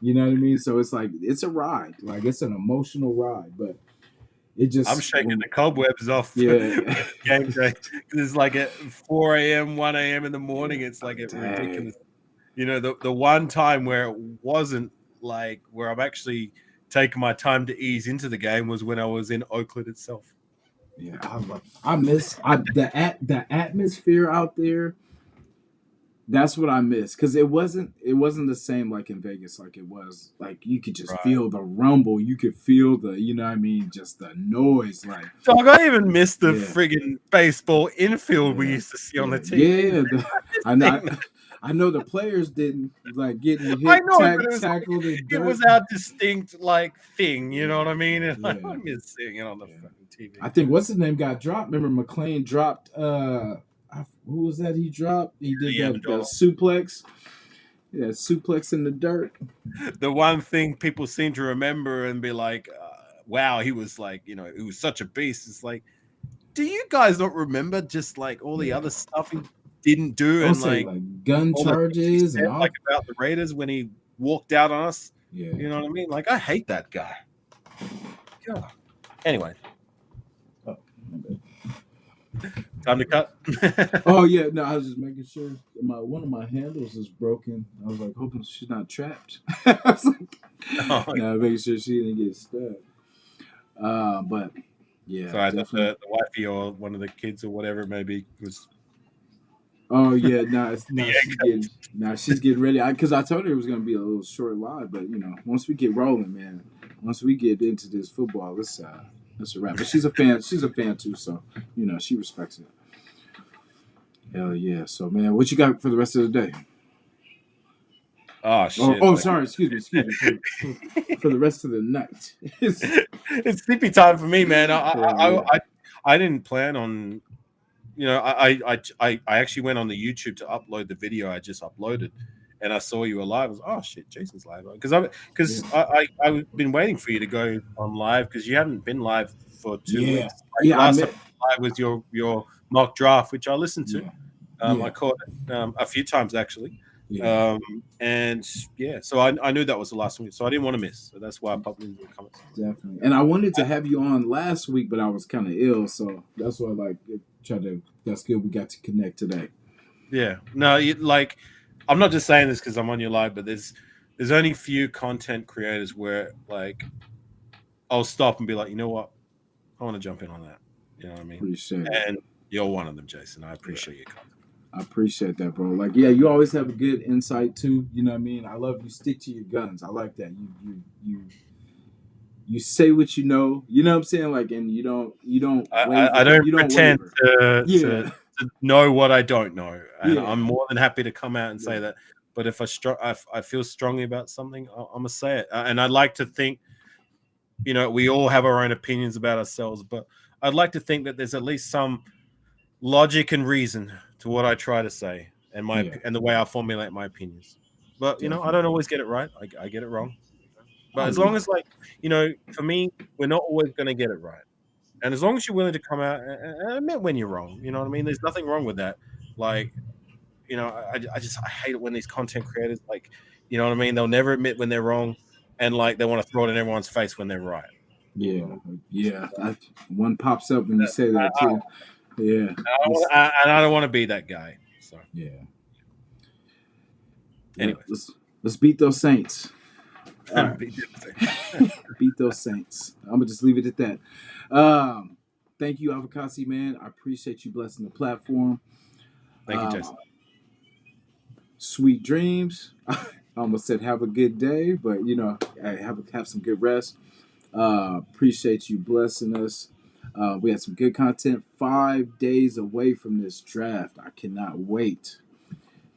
You know what I mean? So it's like it's a ride. Like it's an emotional ride. But it I'm just shaking the cobwebs off yeah. game day because it's like at 4 a.m., 1 a.m. in the morning. Yeah. It's like a Dang. ridiculous. The one time where it wasn't like where I'm actually taking my time to ease into the game was when I was in Oakland itself. Yeah, I miss the atmosphere out there. That's what I miss because it wasn't the same like in Vegas like it was like you could just Right. feel the rumble, you could feel the what I mean, just the noise like Dog, I even missed the yeah, friggin' baseball infield we yeah, used to see on yeah, the TV. yeah. I know Thing. I know the players didn't like getting I hit, know it, but it was like tackled in it was dirt. our distinct like thing. You know Yeah, what I mean? And I yeah, miss seeing it on the yeah. fucking TV. I think what's his name got dropped. Remember McLean dropped who was that he dropped? He did The that Amendola. suplex. Yeah, suplex in the dirt. The one thing people seem to remember and be like, "Wow, he was like, he was such a beast." It's like, do you guys not remember just like all the Yeah. other stuff he didn't do I'll and say like like gun all the things he charges and said like all. about the Raiders when he walked out on us? Yeah. You know what I mean? Like, I hate that guy. God. Anyway, Oh, my bad. time to cut. Oh yeah, no, I was just making sure my one of my handles is broken. I was like hoping she's not trapped. I was like, Oh, no, making sure she didn't get stuck. But yeah, so I thought definitely. the wifey or one of the kids or whatever maybe was Oh yeah, no, it's the no, egg. she's getting ready. Because I told her it was gonna be a little short live, but once we get rolling, man, once we get into this football, it's a wrap. But she's a fan. She's a fan too, so she respects it. Hell yeah. So man, what you got for the rest of the day? Oh Oh, shit! oh, Like sorry. Excuse me. For the rest of the night. it's sleepy time for me, man. Hell yeah. I didn't plan on. I actually went on the YouTube to upload the video I just uploaded, and I saw you were live. I was oh shit, Jason's live because Yeah. I've been waiting for you to go on live because you hadn't been live for two Yeah. weeks. Like Yeah. I last time met. live was your mock draft, which I listened to. Yeah. I Yeah. caught it a few times actually. Yeah. And yeah, so I knew that was the last one, so I didn't want to miss. So that's why I popped into the comments. Definitely. And I wanted to have you on last week, but I was kind of ill, so that's why like tried to. That's good. We got to connect today. Yeah, no, like I'm not just saying this because I'm on your live, but there's only few content creators where like I'll stop and be like, you know what, I want to jump in on that. You know what I mean? Appreciate it. And you're one of them, Jason. I Yeah. appreciate your content. I appreciate that, bro. Like, yeah, you always have a good insight too. You know what I mean? I love you. Stick to your guns. I like that. You say what you know. You know what I'm saying? Like, and you don't I waver. don't You don't pretend waver. to Yeah, know what I don't know, and yeah, I'm more than happy to come out and say yeah, that. But if I feel strongly about something, I'm gonna say it. And I'd like to think, we all have our own opinions about ourselves, but I'd like to think that there's at least some logic and reason to what I try to say yeah. and the way I formulate my opinions. But I Definitely. don't always get it right. I get it wrong. But Oh as long yeah, as for me, we're not always going to get it right. And as long as you're willing to come out and admit when you're wrong, you know what I mean? There's nothing wrong with that. Like, I hate it when these content creators, like, you know what I mean? They'll never admit when they're wrong, and like they want to throw it in everyone's face when they're right. yeah, yeah. One pops up when you say that I, too. Yeah, and let's I don't want to be that guy. So, yeah. anyways, Let's beat those Saints. All right, be different. beat those Saints. I'm gonna just leave it at that. Um, Thank you, Avocasi man. I appreciate you blessing the platform. Thank you, Jason. Sweet dreams. I almost said have a good day, but have some good rest. Appreciate you blessing us. We had some good content. 5 days away from this draft. I cannot wait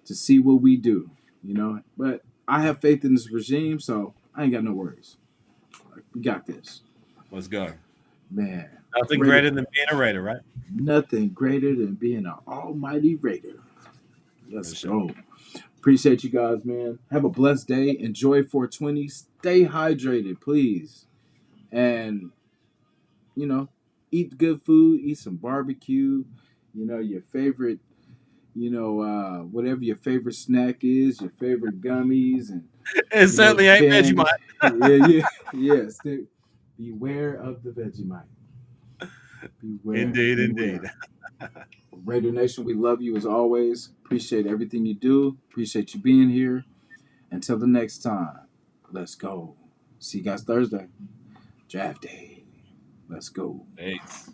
to see what we do. But I have faith in this regime, so I ain't got no worries. We got this, Let's go. man. Nothing Raider, greater than being a Raider, right? nothing greater than being an almighty Raider. For Let's sure. go. Appreciate you guys, man. Have a blessed day. Enjoy 420. Stay hydrated, please. And, you know, eat good food, eat some barbecue, your favorite, whatever your favorite snack is, your favorite gummies, and, It certainly ain't candy. Vegemite. Yeah, yeah, yeah. Beware of the Vegemite. Beware, Indeed, indeed. beware. Raider Nation, we love you as always. Appreciate everything you do. Appreciate you being here. Until the next time, let's go. See you guys Thursday. Draft day. Let's go. Peace.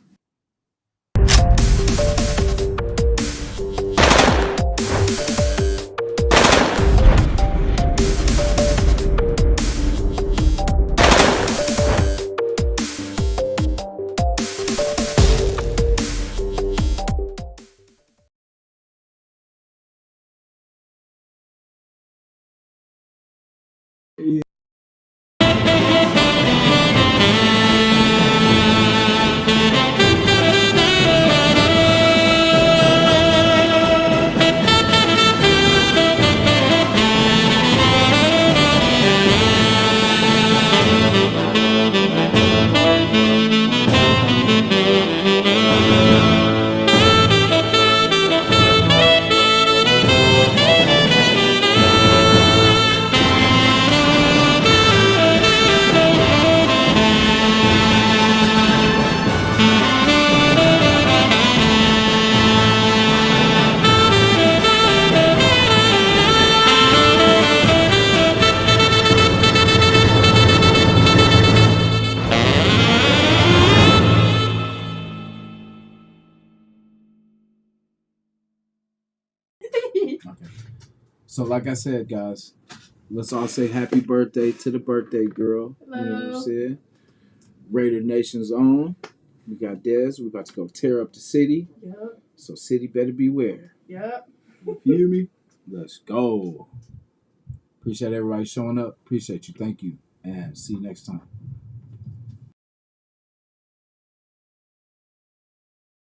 Okay. So, like I said, guys, let's all say happy birthday to the birthday girl. Hello. You know what I'm saying? Raider Nation's own. We got Dez. We're about to go tear up the city. Yep. So, city better beware. Yep. You feel me? Let's go. Appreciate everybody showing up. Appreciate you. Thank you. And see you next time.